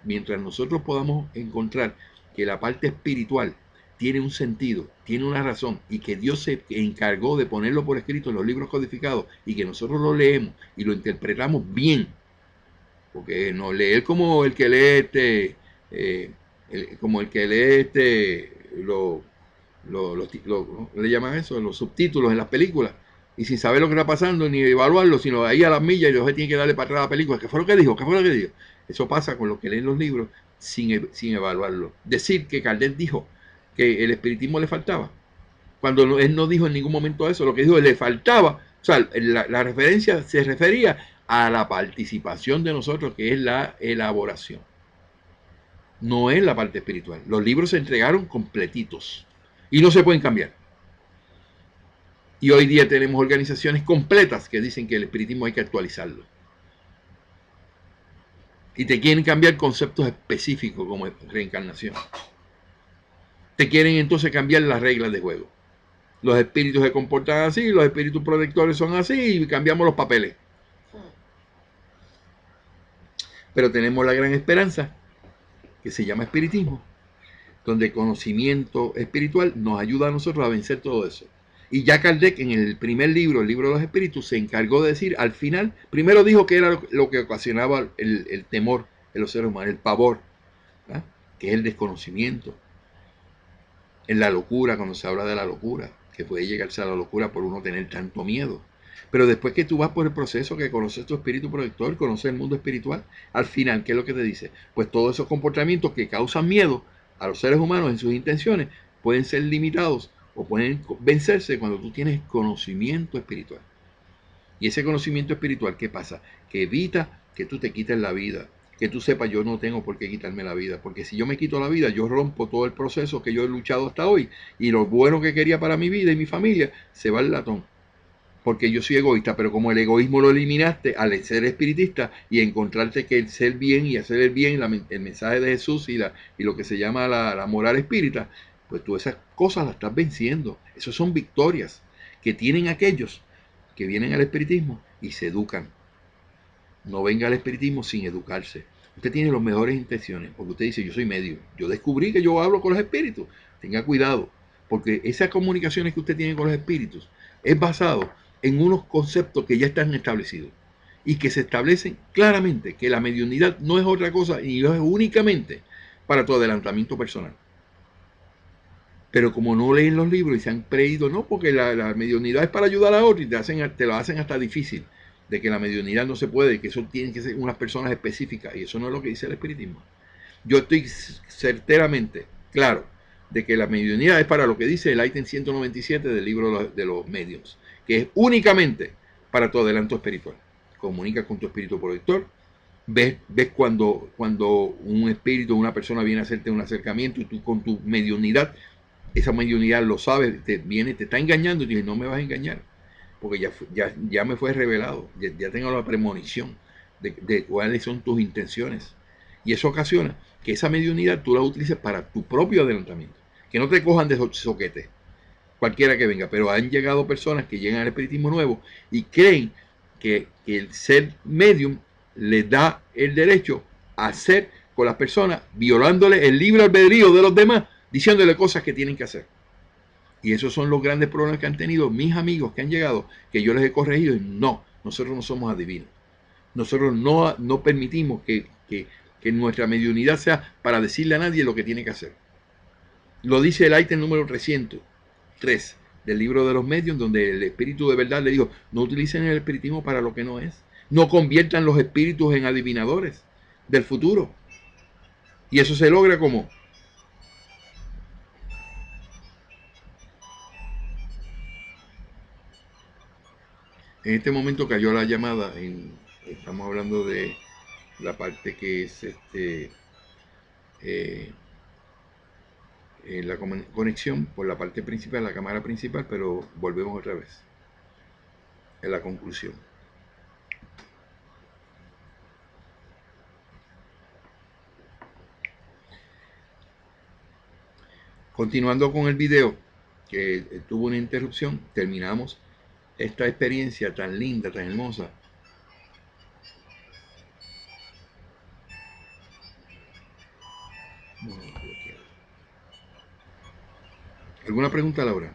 mientras nosotros podamos encontrar que la parte espiritual tiene un sentido, tiene una razón, y que Dios se encargó de ponerlo por escrito en los libros codificados, y que nosotros lo leemos y lo interpretamos bien, porque no leer como el que lee le llaman eso, los subtítulos en las películas, y sin saber lo que está pasando ni evaluarlo, sino ahí a las millas, y después tiene que darle para atrás a la película. ¿Qué fue lo que dijo? ¿Qué fue lo que dijo? Eso pasa con los que leen los libros sin evaluarlo. Decir que Kardec dijo que el espiritismo le faltaba, cuando él no dijo en ningún momento eso. Lo que dijo, le faltaba, o sea, la referencia se refería a la participación de nosotros, que es la elaboración. No es la parte espiritual. Los libros se entregaron completitos y no se pueden cambiar. Y hoy día tenemos organizaciones completas que dicen que el espiritismo hay que actualizarlo. Y te quieren cambiar conceptos específicos como reencarnación. Te quieren entonces cambiar las reglas de juego. Los espíritus se comportan así, los espíritus protectores son así y cambiamos los papeles. Pero tenemos la gran esperanza que se llama espiritismo, donde el conocimiento espiritual nos ayuda a nosotros a vencer todo eso. Y ya Kardec en el primer libro, el libro de los espíritus, se encargó de decir al final, primero dijo que era lo que ocasionaba el temor en los seres humanos, el pavor, ¿verdad? Que es el desconocimiento, en la locura, cuando se habla de la locura, que puede llegarse a la locura por uno tener tanto miedo. Pero después que tú vas por el proceso, que conoces tu espíritu protector, conoces el mundo espiritual, al final, ¿qué es lo que te dice? Pues todos esos comportamientos que causan miedo a los seres humanos en sus intenciones pueden ser limitados o pueden vencerse cuando tú tienes conocimiento espiritual. Y ese conocimiento espiritual, ¿qué pasa? Que evita que tú te quites la vida, que tú sepas, yo no tengo por qué quitarme la vida, porque si yo me quito la vida, yo rompo todo el proceso que yo he luchado hasta hoy, y lo bueno que quería para mi vida y mi familia se va al latón, porque yo soy egoísta. Pero como el egoísmo lo eliminaste al ser espiritista y encontrarte que el ser bien y hacer el bien, el mensaje de Jesús y lo que se llama la moral espírita, pues tú esas cosas las estás venciendo. Esas son victorias que tienen aquellos que vienen al espiritismo y se educan. No venga al espiritismo sin educarse. Usted tiene las mejores intenciones, porque usted dice, yo soy medio, yo descubrí que yo hablo con los espíritus. Tenga cuidado, porque esas comunicaciones que usted tiene con los espíritus es basado en unos conceptos que ya están establecidos y que se establecen claramente que la mediunidad no es otra cosa y no es únicamente para tu adelantamiento personal. Pero como no leen los libros y se han creído, no, porque la mediunidad es para ayudar a otros y te lo hacen hasta difícil, de que la mediunidad no se puede, que eso tienen que ser unas personas específicas, y eso no es lo que dice el espiritismo. Yo estoy certeramente claro de que la mediunidad es para lo que dice el ítem 197 del libro de los medios, que es únicamente para tu adelanto espiritual. Comunica con tu espíritu protector, ves cuando un espíritu, una persona viene a hacerte un acercamiento y tú con tu mediunidad, esa mediunidad lo sabe, te está engañando y dices, no me vas a engañar, porque ya me fue revelado, ya tengo la premonición de cuáles son tus intenciones. Y eso ocasiona que esa mediunidad tú la utilices para tu propio adelantamiento, que no te cojan de soquete, cualquiera que venga. Pero han llegado personas que llegan al espiritismo nuevo y creen que el ser medium les da el derecho a hacer con las personas, violándole el libre albedrío de los demás, diciéndole cosas que tienen que hacer. Y esos son los grandes problemas que han tenido mis amigos que han llegado, que yo les he corregido. Y no, nosotros no somos adivinos. Nosotros no permitimos que nuestra mediunidad sea para decirle a nadie lo que tiene que hacer. Lo dice el ítem número 303 del libro de los medios, donde el espíritu de verdad le dijo, no utilicen el espiritismo para lo que no es. No conviertan los espíritus en adivinadores del futuro. Y eso se logra como... En este momento cayó la llamada, estamos hablando de la parte que es la conexión por la parte principal, la cámara principal, pero volvemos otra vez en la conclusión. Continuando con el video, que tuvo una interrupción, terminamos esta experiencia tan linda, tan hermosa. ¿Alguna pregunta, Laura?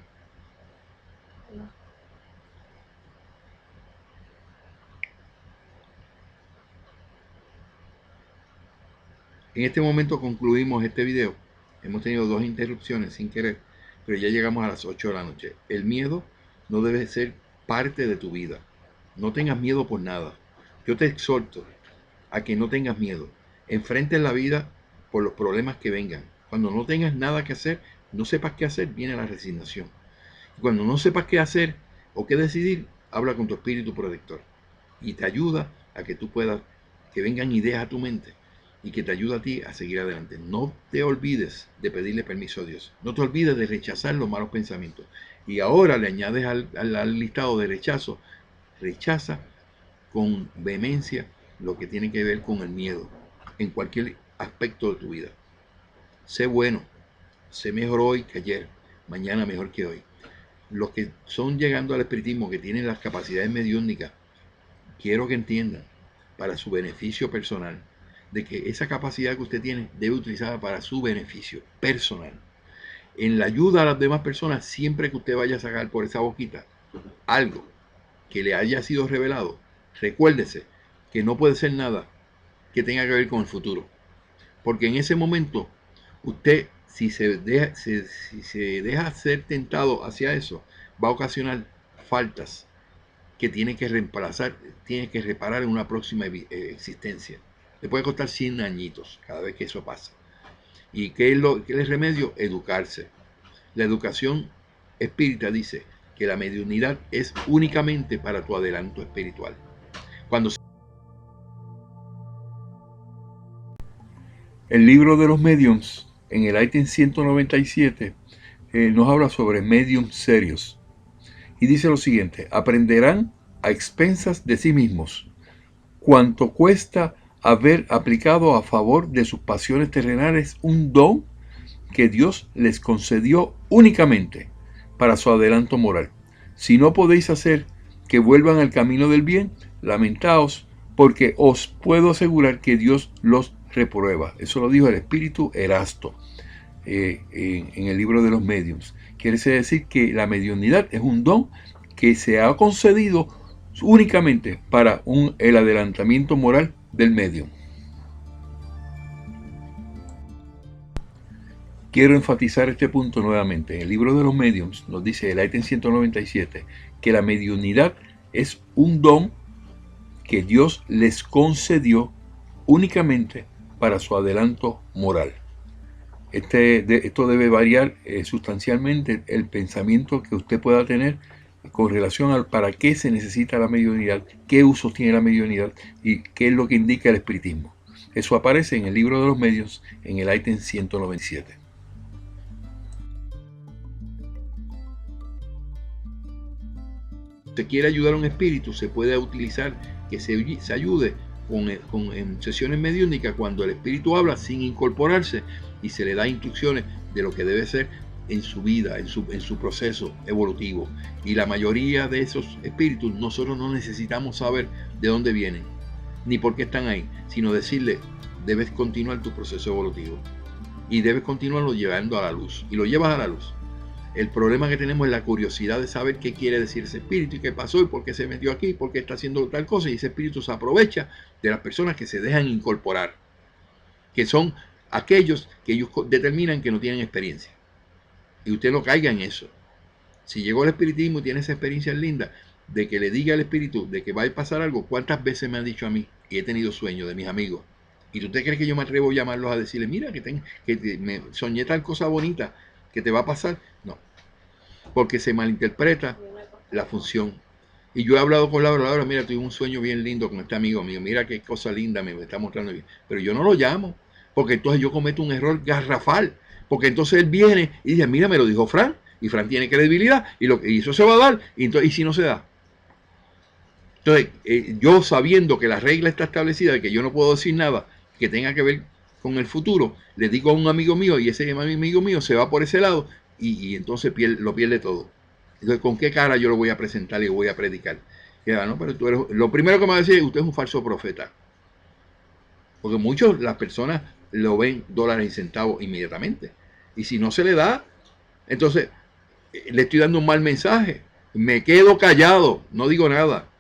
No. En este momento concluimos este video. Hemos tenido 2 interrupciones sin querer, pero ya llegamos a las 8 de la noche. El miedo no debe ser parte de tu vida. No tengas miedo por nada. Yo te exhorto a que no tengas miedo. Enfrentes la vida por los problemas que vengan. Cuando no tengas nada que hacer, no sepas qué hacer, viene la resignación. Y cuando no sepas qué hacer o qué decidir, habla con tu espíritu protector. Y te ayuda a que tú puedas, que vengan ideas a tu mente y que te ayuda a ti a seguir adelante. No te olvides de pedirle permiso a Dios. No te olvides de rechazar los malos pensamientos. Y ahora le añades al listado de rechazo, rechaza con vehemencia lo que tiene que ver con el miedo en cualquier aspecto de tu vida. Sé bueno, sé mejor hoy que ayer, mañana mejor que hoy. los que son llegando al espiritismo, que tienen las capacidades mediúnicas, quiero que entiendan, para su beneficio personal, de que esa capacidad que usted tiene debe utilizarla para su beneficio personal. En la ayuda a las demás personas, siempre que usted vaya a sacar por esa boquita algo que le haya sido revelado, recuérdese que no puede ser nada que tenga que ver con el futuro. Porque en ese momento, usted, si se deja ser tentado hacia eso, va a ocasionar faltas que tiene que reemplazar, tiene que reparar en una próxima existencia. Le puede costar 100 añitos cada vez que eso pasa. ¿Y qué es el remedio? Educarse. La educación espírita dice que la mediunidad es únicamente para tu adelanto espiritual. Cuando el libro de los mediums, en el ítem 197, nos habla sobre mediums serios. Y dice lo siguiente: aprenderán a expensas de sí mismos cuánto cuesta haber aplicado a favor de sus pasiones terrenales un don que Dios les concedió únicamente para su adelanto moral. Si no podéis hacer que vuelvan al camino del bien, lamentaos, porque os puedo asegurar que Dios los reprueba. Eso lo dijo el espíritu Erasto en el libro de los mediums. Quiere decir que la mediunidad es un don que se ha concedido únicamente para el adelantamiento moral del medium. Quiero enfatizar este punto nuevamente. En el libro de los mediums nos dice el ítem 197 que la mediunidad es un don que Dios les concedió únicamente para su adelanto moral. Esto debe variar sustancialmente el pensamiento que usted pueda tener con relación al para qué se necesita la mediunidad, qué usos tiene la mediunidad y qué es lo que indica el espiritismo. Eso aparece en el libro de los medios en el ítem 197. Si quiere ayudar a un espíritu, se puede utilizar que se ayude en sesiones mediúnicas cuando el espíritu habla sin incorporarse y se le da instrucciones de lo que debe ser en su vida, en su proceso evolutivo. Y la mayoría de esos espíritus nosotros no necesitamos saber de dónde vienen ni por qué están ahí, sino decirle: debes continuar tu proceso evolutivo y debes continuarlo llevando a la luz, y lo llevas a la luz. El problema que tenemos es la curiosidad de saber qué quiere decir ese espíritu y qué pasó y por qué se metió aquí, por qué está haciendo tal cosa, y ese espíritu se aprovecha de las personas que se dejan incorporar, que son aquellos que ellos determinan que no tienen experiencia. Y usted no caiga en eso. Si llegó al espiritismo y tiene esa experiencia linda de que le diga al espíritu de que va a pasar algo, ¿cuántas veces me han dicho a mí? Y he tenido sueños de mis amigos. ¿Y usted cree que yo me atrevo a llamarlos a decirle: mira, me soñé tal cosa bonita que te va a pasar? No, porque se malinterpreta la función. Y yo he hablado con Laura: mira, tuve un sueño bien lindo con este amigo mío, mira qué cosa linda me está mostrando bien. Pero yo no lo llamo, porque entonces yo cometo un error garrafal, porque entonces él viene y dice: mira, me lo dijo Fran, y Fran tiene credibilidad, y eso se va a dar, y si no se da. Entonces, yo sabiendo que la regla está establecida de que yo no puedo decir nada que tenga que ver con el futuro, le digo a un amigo mío, y ese amigo mío se va por ese lado, y entonces lo pierde todo. Entonces, ¿con qué cara yo lo voy a presentar y lo voy a predicar? No, pero tú eres, lo primero que me va a decir: usted es un falso profeta. Porque las personas lo ven dólares y centavos inmediatamente. Y si no se le da, entonces le estoy dando un mal mensaje. Me quedo callado, no digo nada.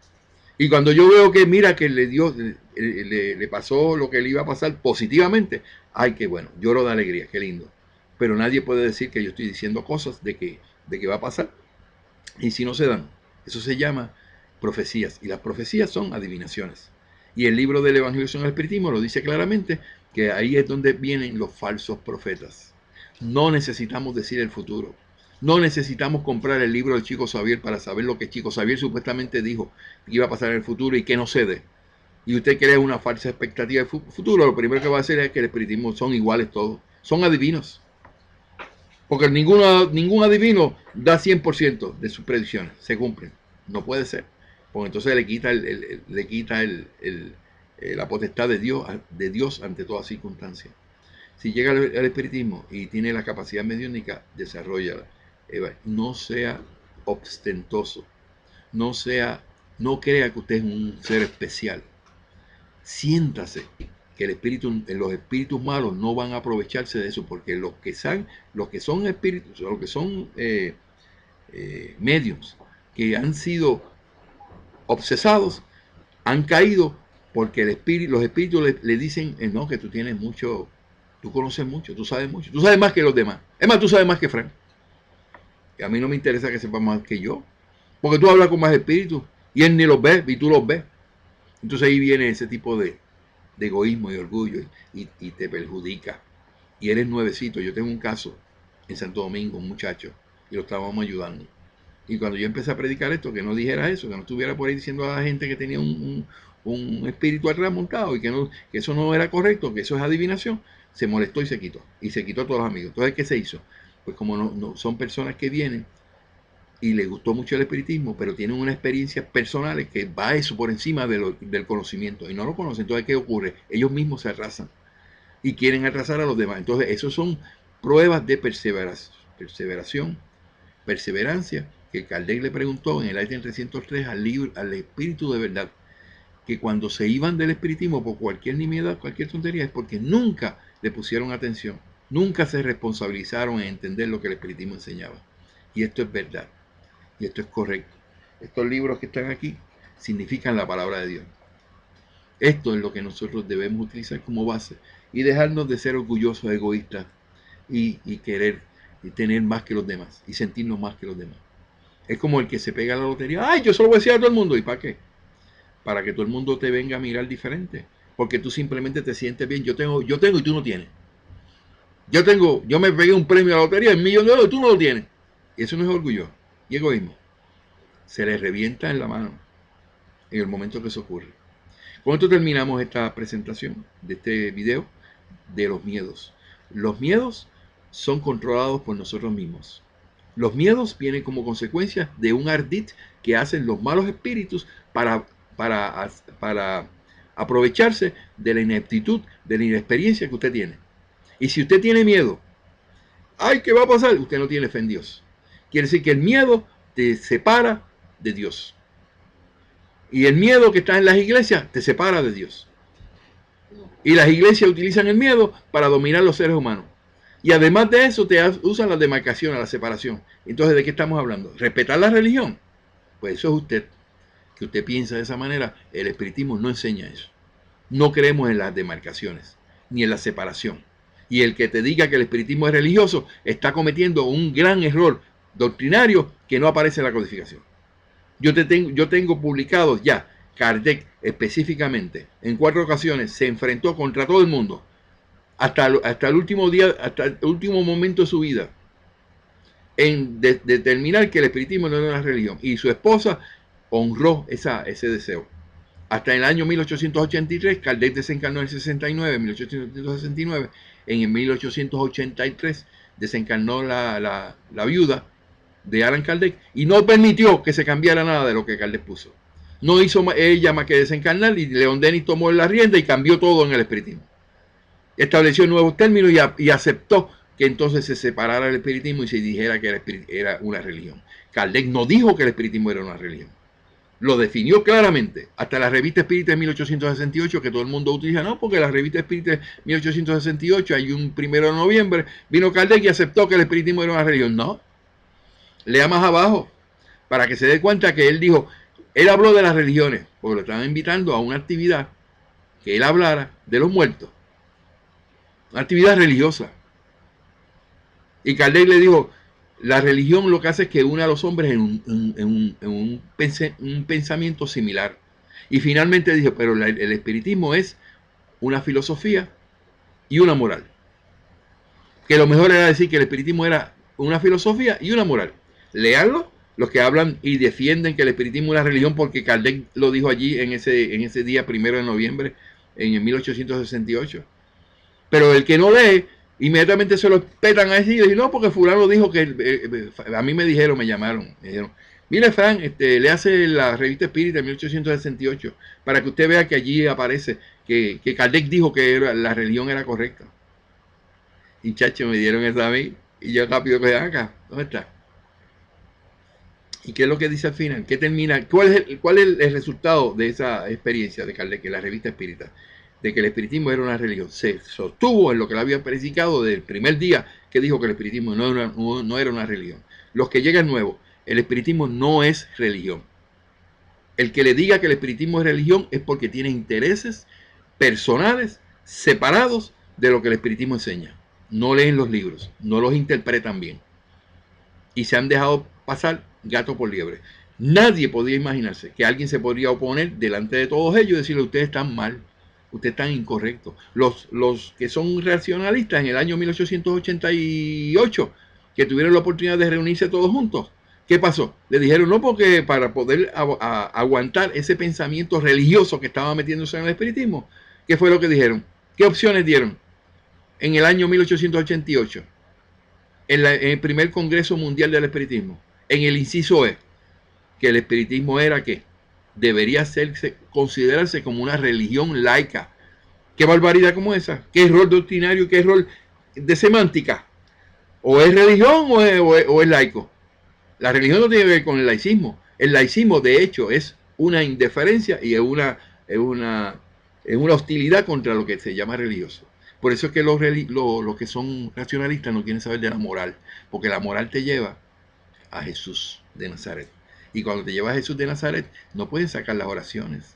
Y cuando yo veo que mira que le pasó lo que le iba a pasar positivamente, ay, qué bueno, lloro de alegría, qué lindo. Pero nadie puede decir que yo estoy diciendo cosas de que va a pasar. Y si no se dan, eso se llama profecías. Y las profecías son adivinaciones. Y el libro del Evangelización al Espiritismo lo dice claramente, que ahí es donde vienen los falsos profetas. No necesitamos decir el futuro. No necesitamos comprar el libro del Chico Xavier para saber lo que Chico Xavier supuestamente dijo que iba a pasar en el futuro y que no cede. Y usted crea una falsa expectativa del futuro, lo primero que va a hacer es que el espiritismo son iguales todos. Son adivinos. Porque ningún adivino da 100% de sus predicciones. Se cumplen. No puede ser. Porque entonces le quita la potestad de Dios ante toda circunstancia. Si llega al espiritismo y tiene la capacidad mediúnica, desarrolla. No sea ostentoso. No crea que usted es un ser especial. Siéntase que los espíritus malos no van a aprovecharse de eso, porque los que son espíritus, los que son mediums, que han sido obsesados, han caído porque los espíritus le dicen, no, que tú tienes mucho, tú conoces mucho, tú sabes más que los demás. Es más, tú sabes más que Frank. Y a mí no me interesa que sepa más que yo, porque tú hablas con más espíritus y él ni los ve y tú los ves. Entonces ahí viene ese tipo de egoísmo y orgullo y te perjudica. Y eres nuevecito. Yo tengo un caso en Santo Domingo, un muchacho, y lo estábamos ayudando. Y cuando yo empecé a predicar esto, que no dijera eso, que no estuviera por ahí diciendo a la gente que tenía un espíritu atrás montado y que eso no era correcto, que eso es adivinación, se molestó y se quitó. Y se quitó a todos los amigos. Entonces, ¿qué se hizo? Pues como no son personas que vienen y les gustó mucho el espiritismo, pero tienen unas experiencias personales que va eso por encima del conocimiento y no lo conocen. Entonces, ¿qué ocurre? Ellos mismos se atrasan y quieren atrasar a los demás. Entonces, eso son pruebas de perseverancia, que Kardec le preguntó en el item 303 al espíritu de verdad, que cuando se iban del espiritismo por cualquier nimiedad, cualquier tontería, es porque nunca le pusieron atención, nunca se responsabilizaron en entender lo que el espiritismo enseñaba. Y esto es verdad. Y esto es correcto. Estos libros que están aquí significan la palabra de Dios. Esto es lo que nosotros debemos utilizar como base y dejarnos de ser orgullosos, egoístas y querer y tener más que los demás y sentirnos más que los demás. Es como el que se pega a la lotería. ¡Ay, yo solo voy a decir a todo el mundo! ¿Y para qué? Para que todo el mundo te venga a mirar diferente. Porque tú simplemente te sientes bien. Yo tengo y tú no tienes. Yo me pegué un premio a la lotería, $1.000.000 y tú no lo tienes. Y eso no es orgullo y egoísmo. Se les revienta en la mano en el momento que eso ocurre. Con esto terminamos esta presentación de este video de los miedos. Los miedos son controlados por nosotros mismos. Los miedos vienen como consecuencia de un ardid que hacen los malos espíritus para aprovecharse de la ineptitud, de la inexperiencia que usted tiene. Y si usted tiene miedo, ¡ay, qué va a pasar! Usted no tiene fe en Dios. Quiere decir que el miedo te separa de Dios. Y el miedo que está en las iglesias te separa de Dios. Y las iglesias utilizan el miedo para dominar los seres humanos. Y además de eso usan la demarcación, la separación. Entonces, ¿de qué estamos hablando? ¿Respetar la religión? Pues eso es usted. Que usted piensa de esa manera. El espiritismo no enseña eso. No creemos en las demarcaciones, ni en la separación. Y el que te diga que el espiritismo es religioso está cometiendo un gran error doctrinario que no aparece en la codificación. Yo tengo publicados ya, Kardec específicamente, en 4 ocasiones se enfrentó contra todo el mundo, hasta el último día, hasta el último momento de su vida, en determinar que el espiritismo no era una religión. Y su esposa honró ese deseo. Hasta el año 1883, Kardec desencarnó en el 69, 1869, en el 1883 desencarnó la viuda de Allan Kardec y no permitió que se cambiara nada de lo que Kardec puso. No hizo ella más que desencarnar y León Denis tomó la rienda y cambió todo en el espiritismo. Estableció nuevos términos y aceptó que entonces se separara el espiritismo y se dijera que era una religión. Kardec no dijo que el espiritismo era una religión. Lo definió claramente. Hasta la revista Espírita de 1868, que todo el mundo utiliza, no, porque la revista Espírita de 1868, hay un 1 de noviembre, vino Kardec y aceptó que el espiritismo era una religión. No. Lea más abajo, para que se dé cuenta que él dijo, él habló de las religiones, porque lo estaban invitando a una actividad que él hablara de los muertos. Una actividad religiosa. Y Kardec le dijo, la religión lo que hace es que une a los hombres en un pensamiento similar. Y finalmente dijo, pero el espiritismo es una filosofía y una moral. Que lo mejor era decir que el espiritismo era una filosofía y una moral. Léanlo, los que hablan y defienden que el espiritismo es una religión, porque Kardec lo dijo allí en ese día 1 de noviembre, en el 1868. Pero el que no lee, inmediatamente se lo petan a decir, y dicen, no, porque fulano dijo que, a mí me llamaron, mire Fran, le hace la revista Espírita de 1868, para que usted vea que allí aparece que Kardec dijo que la religión era correcta. Y chacho, me dieron eso a mí, y yo rápido que acá, ¿dónde está? ¿Y qué es lo que dice al final? ¿Qué termina? ¿Cuál es el resultado de esa experiencia de Kardec, la revista espírita? De que el espiritismo era una religión. Se sostuvo en lo que le había predicado desde el primer día que dijo que el espiritismo no era una religión. Los que llegan nuevos, el espiritismo no es religión. El que le diga que el espiritismo es religión es porque tiene intereses personales separados de lo que el espiritismo enseña. No leen los libros, no los interpretan bien. Y se han dejado pasar gato por liebre. Nadie podía imaginarse que alguien se podría oponer delante de todos ellos y decirle: ustedes están mal, ustedes están incorrectos. Los que son racionalistas en el año 1888, que tuvieron la oportunidad de reunirse todos juntos, ¿qué pasó? Le dijeron: no, porque para poder aguantar ese pensamiento religioso que estaba metiéndose en el espiritismo. ¿Qué fue lo que dijeron? ¿Qué opciones dieron en el año 1888? En el primer Congreso Mundial del Espiritismo, en el inciso E, que el espiritismo era que debería considerarse como una religión laica. ¿Qué barbaridad como esa? ¿Qué error doctrinario? ¿Qué error de semántica? ¿O es religión o es laico? La religión no tiene que ver con el laicismo. El laicismo, de hecho, es una indiferencia y es una hostilidad contra lo que se llama religioso. Por eso es que los que son racionalistas no quieren saber de la moral, porque la moral te lleva a Jesús de Nazaret. Y cuando te lleva a Jesús de Nazaret, no pueden sacar las oraciones.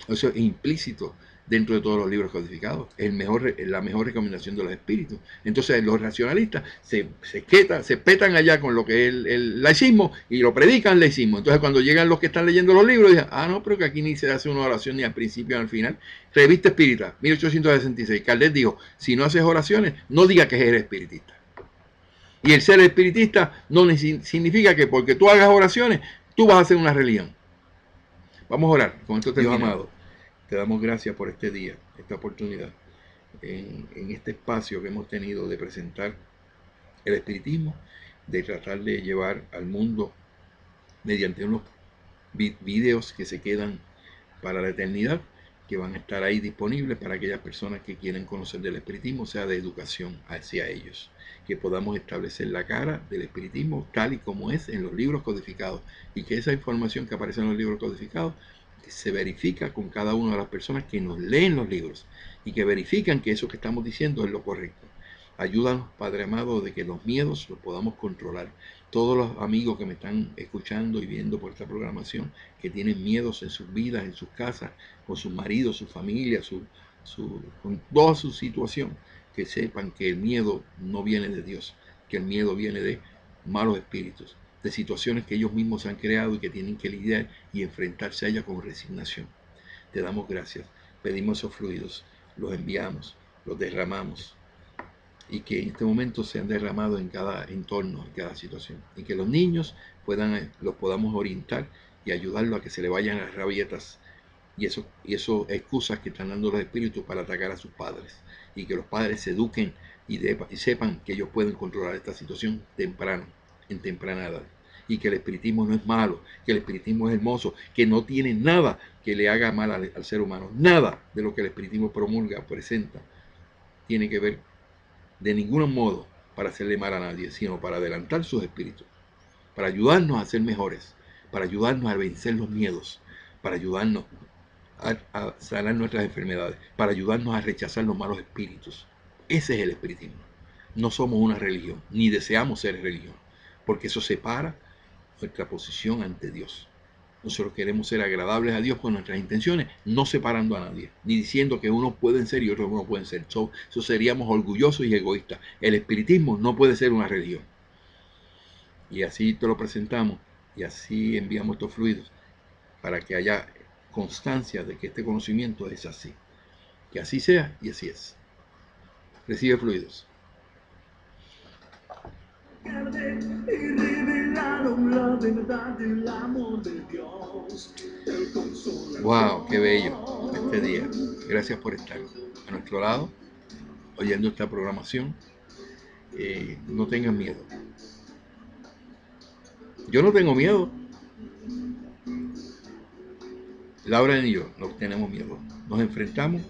Eso es implícito dentro de todos los libros codificados. Es la mejor recomendación de los espíritus. Entonces los racionalistas se petan allá con lo que es el laicismo y lo predican laicismo. Entonces cuando llegan los que están leyendo los libros, dicen: no, pero que aquí ni se hace una oración ni al principio ni al final. Revista Espírita, 1866. Kardec dijo: si no haces oraciones, no digas que eres espiritista. Y el ser espiritista no significa que porque tú hagas oraciones, tú vas a hacer una religión. Vamos a orar. Con esto terminamos. Dios amado, te damos gracias por este día, esta oportunidad, en este espacio que hemos tenido de presentar el espiritismo, de tratar de llevar al mundo mediante unos videos que se quedan para la eternidad, que van a estar ahí disponibles para aquellas personas que quieren conocer del espiritismo, sea de educación hacia ellos, que podamos establecer la cara del espiritismo tal y como es en los libros codificados, y que esa información que aparece en los libros codificados se verifica con cada una de las personas que nos leen los libros y que verifican que eso que estamos diciendo es lo correcto. Ayúdanos, Padre amado, de que los miedos los podamos controlar. Todos los amigos que me están escuchando y viendo por esta programación, que tienen miedos en sus vidas, en sus casas, con sus maridos, su familia, con toda su situación, que sepan que el miedo no viene de Dios, que el miedo viene de malos espíritus, de situaciones que ellos mismos han creado y que tienen que lidiar y enfrentarse a ellas con resignación. Te damos gracias, pedimos esos fluidos, los enviamos, los derramamos, y que en este momento sean derramados en cada entorno, en cada situación, y que los niños los podamos orientar y ayudarlos a que se le vayan las rabietas y eso excusas que están dando los espíritus para atacar a sus padres, y que los padres se eduquen y sepan que ellos pueden controlar esta situación en temprana edad, y que el espiritismo no es malo, que el espiritismo es hermoso, que no tiene nada que le haga mal al ser humano. Nada de lo que el espiritismo promulga, presenta, tiene que ver de ningún modo para hacerle mal a nadie, sino para adelantar sus espíritus, para ayudarnos a ser mejores, para ayudarnos a vencer los miedos, para ayudarnos a sanar nuestras enfermedades, para ayudarnos a rechazar los malos espíritus. Ese es el espiritismo. No somos una religión, ni deseamos ser religión, porque eso separa nuestra posición ante Dios. Nosotros queremos ser agradables a Dios con nuestras intenciones, no separando a nadie, ni diciendo que unos pueden ser y otros no pueden ser. Eso seríamos orgullosos y egoístas. El espiritismo no puede ser una religión. Y así te lo presentamos, y así enviamos estos fluidos, para que haya constancia de que este conocimiento es así. Que así sea, y así es. Recibe fluidos. Y revelaron la verdad del amor de Dios, el consolador. Wow, qué bello este día. Gracias por estar a nuestro lado, oyendo esta programación. No tengan miedo. Yo no tengo miedo. Laura y yo no tenemos miedo. Nos enfrentamos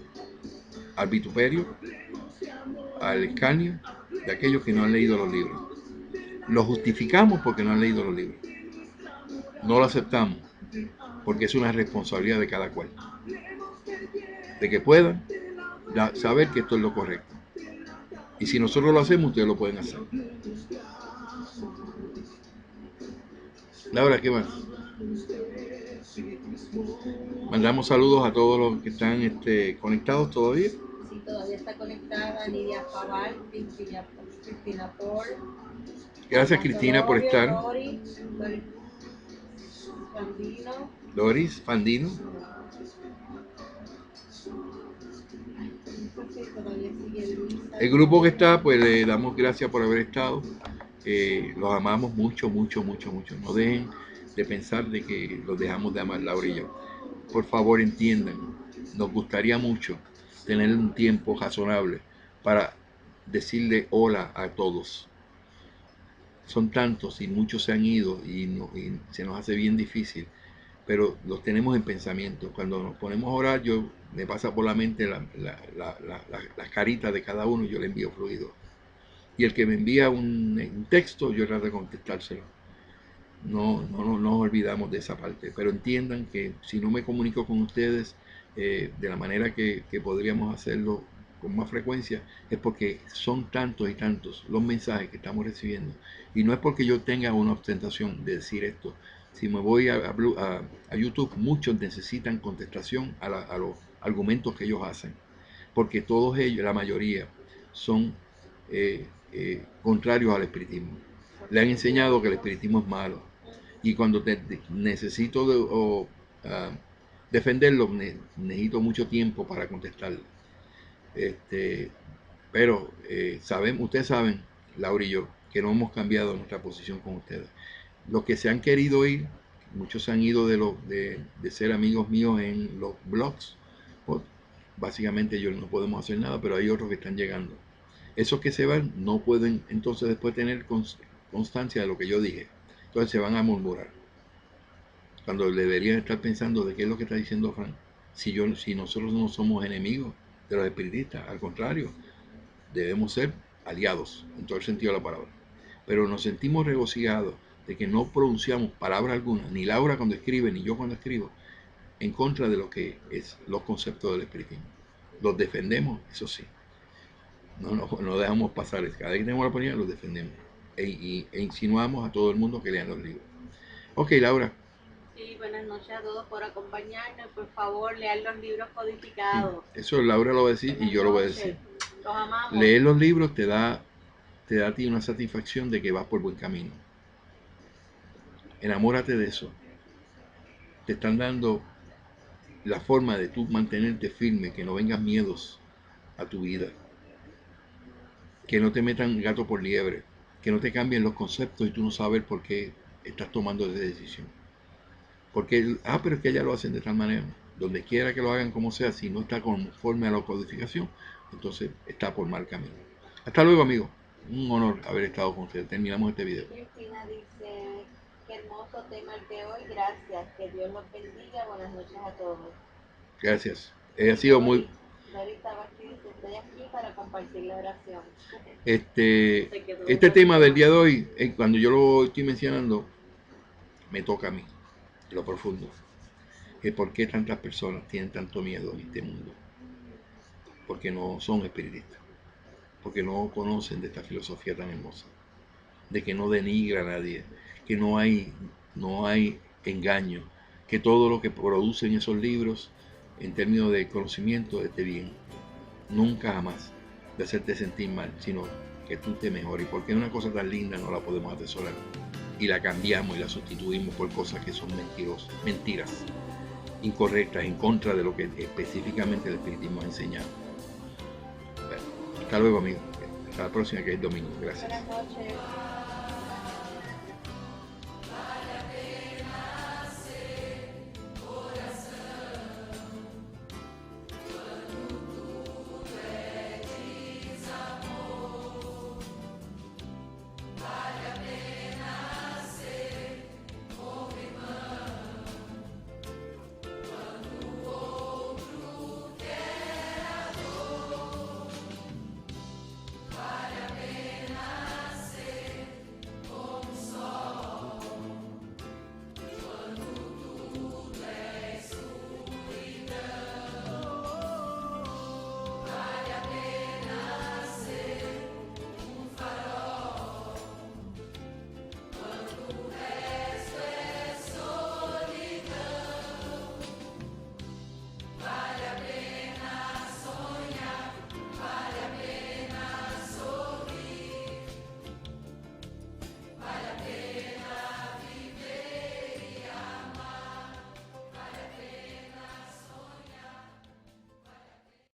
al vituperio, al escarnio de aquellos que no han leído los libros. Los justificamos porque no han leído los libros. no lo aceptamos, porque es una responsabilidad de cada cual, de que puedan saber que esto es lo correcto. Y si nosotros lo hacemos, ustedes lo pueden hacer. Laura, ¿qué más? Mandamos saludos a todos los que están conectados todavía. Sí, todavía está conectada Nidia Faval, Cristina Paul. Gracias, Cristina, por estar. Doris Fandino. El grupo que está, pues le damos gracias por haber estado. Los amamos mucho, mucho, mucho, mucho. No dejen de pensar de que los dejamos de amar, Laura y yo. Por favor, entiendan, nos gustaría mucho tener un tiempo razonable para decirle hola a todos. Son tantos y muchos se han ido y se nos hace bien difícil, pero los tenemos en pensamiento. Cuando nos ponemos a orar, me pasa por la mente las caritas de cada uno y yo le envío fluido. Y el que me envía un texto, yo trato de contestárselo. No nos olvidamos de esa parte, pero entiendan que si no me comunico con ustedes de la manera que podríamos hacerlo con más frecuencia, es porque son tantos y tantos los mensajes que estamos recibiendo. Y no es porque yo tenga una ostentación de decir esto. Si me voy a YouTube, muchos necesitan contestación a los argumentos que ellos hacen, porque todos ellos, la mayoría, son contrarios al espiritismo. Le han enseñado que el espiritismo es malo. Y cuando necesito defenderlo, necesito mucho tiempo para contestarlo. Pero ustedes saben, Laura y yo, que no hemos cambiado nuestra posición con ustedes. Los que se han querido ir, muchos se han ido de ser amigos míos en los blogs. Pues, básicamente ellos no podemos hacer nada, pero hay otros que están llegando. Esos que se van no pueden entonces después tener constancia de lo que yo dije. Entonces se van a murmurar. Cuando deberían estar pensando de qué es lo que está diciendo Frank. Si nosotros no somos enemigos de los espiritistas, al contrario, debemos ser aliados en todo el sentido de la palabra. Pero nos sentimos regocijados de que no pronunciamos palabra alguna, ni Laura cuando escribe, ni yo cuando escribo, en contra de lo que es los conceptos del espiritismo. Los defendemos, eso sí. No dejamos pasar. Cada vez que tenemos la oportunidad, los defendemos. E insinuamos a todo el mundo que lean los libros. Ok, Laura. Sí, buenas noches a todos por acompañarnos. Por favor, lean los libros codificados. Sí, eso Laura lo va a decir y yo lo voy a decir. Los amamos. Leer los libros te da a ti una satisfacción de que vas por buen camino. Enamórate de eso. Te están dando la forma de tú mantenerte firme, que no vengan miedos a tu vida. Que no te metan gato por liebre. Que no te cambien los conceptos y tú no sabes por qué estás tomando esa decisión. Porque, pero es que ya lo hacen de tal manera. Donde quiera que lo hagan como sea, si no está conforme a la codificación, entonces está por mal camino. Hasta luego, amigos. Un honor haber estado con ustedes. Terminamos este video. Cristina dice, qué hermoso tema el de hoy. Gracias. Que Dios los bendiga. Buenas noches a todos. Gracias. Ha sido muy... Estoy aquí para compartir la oración. Este tema del día de hoy, cuando yo lo estoy mencionando, me toca a mí, de lo profundo. ¿Por qué tantas personas tienen tanto miedo en este mundo? Porque no son espiritistas, porque no conocen de esta filosofía tan hermosa, de que no denigra a nadie, que no hay engaño, que todo lo que producen esos libros en términos de conocimiento es de bien, nunca jamás de hacerte sentir mal, sino que tú te mejores. Porque una cosa tan linda no la podemos atesorar y la cambiamos y la sustituimos por cosas que son mentiras, incorrectas, en contra de lo que específicamente el espiritismo ha enseñado. Bueno, hasta luego, amigos. Hasta la próxima, que es domingo. Gracias. Buenas noches.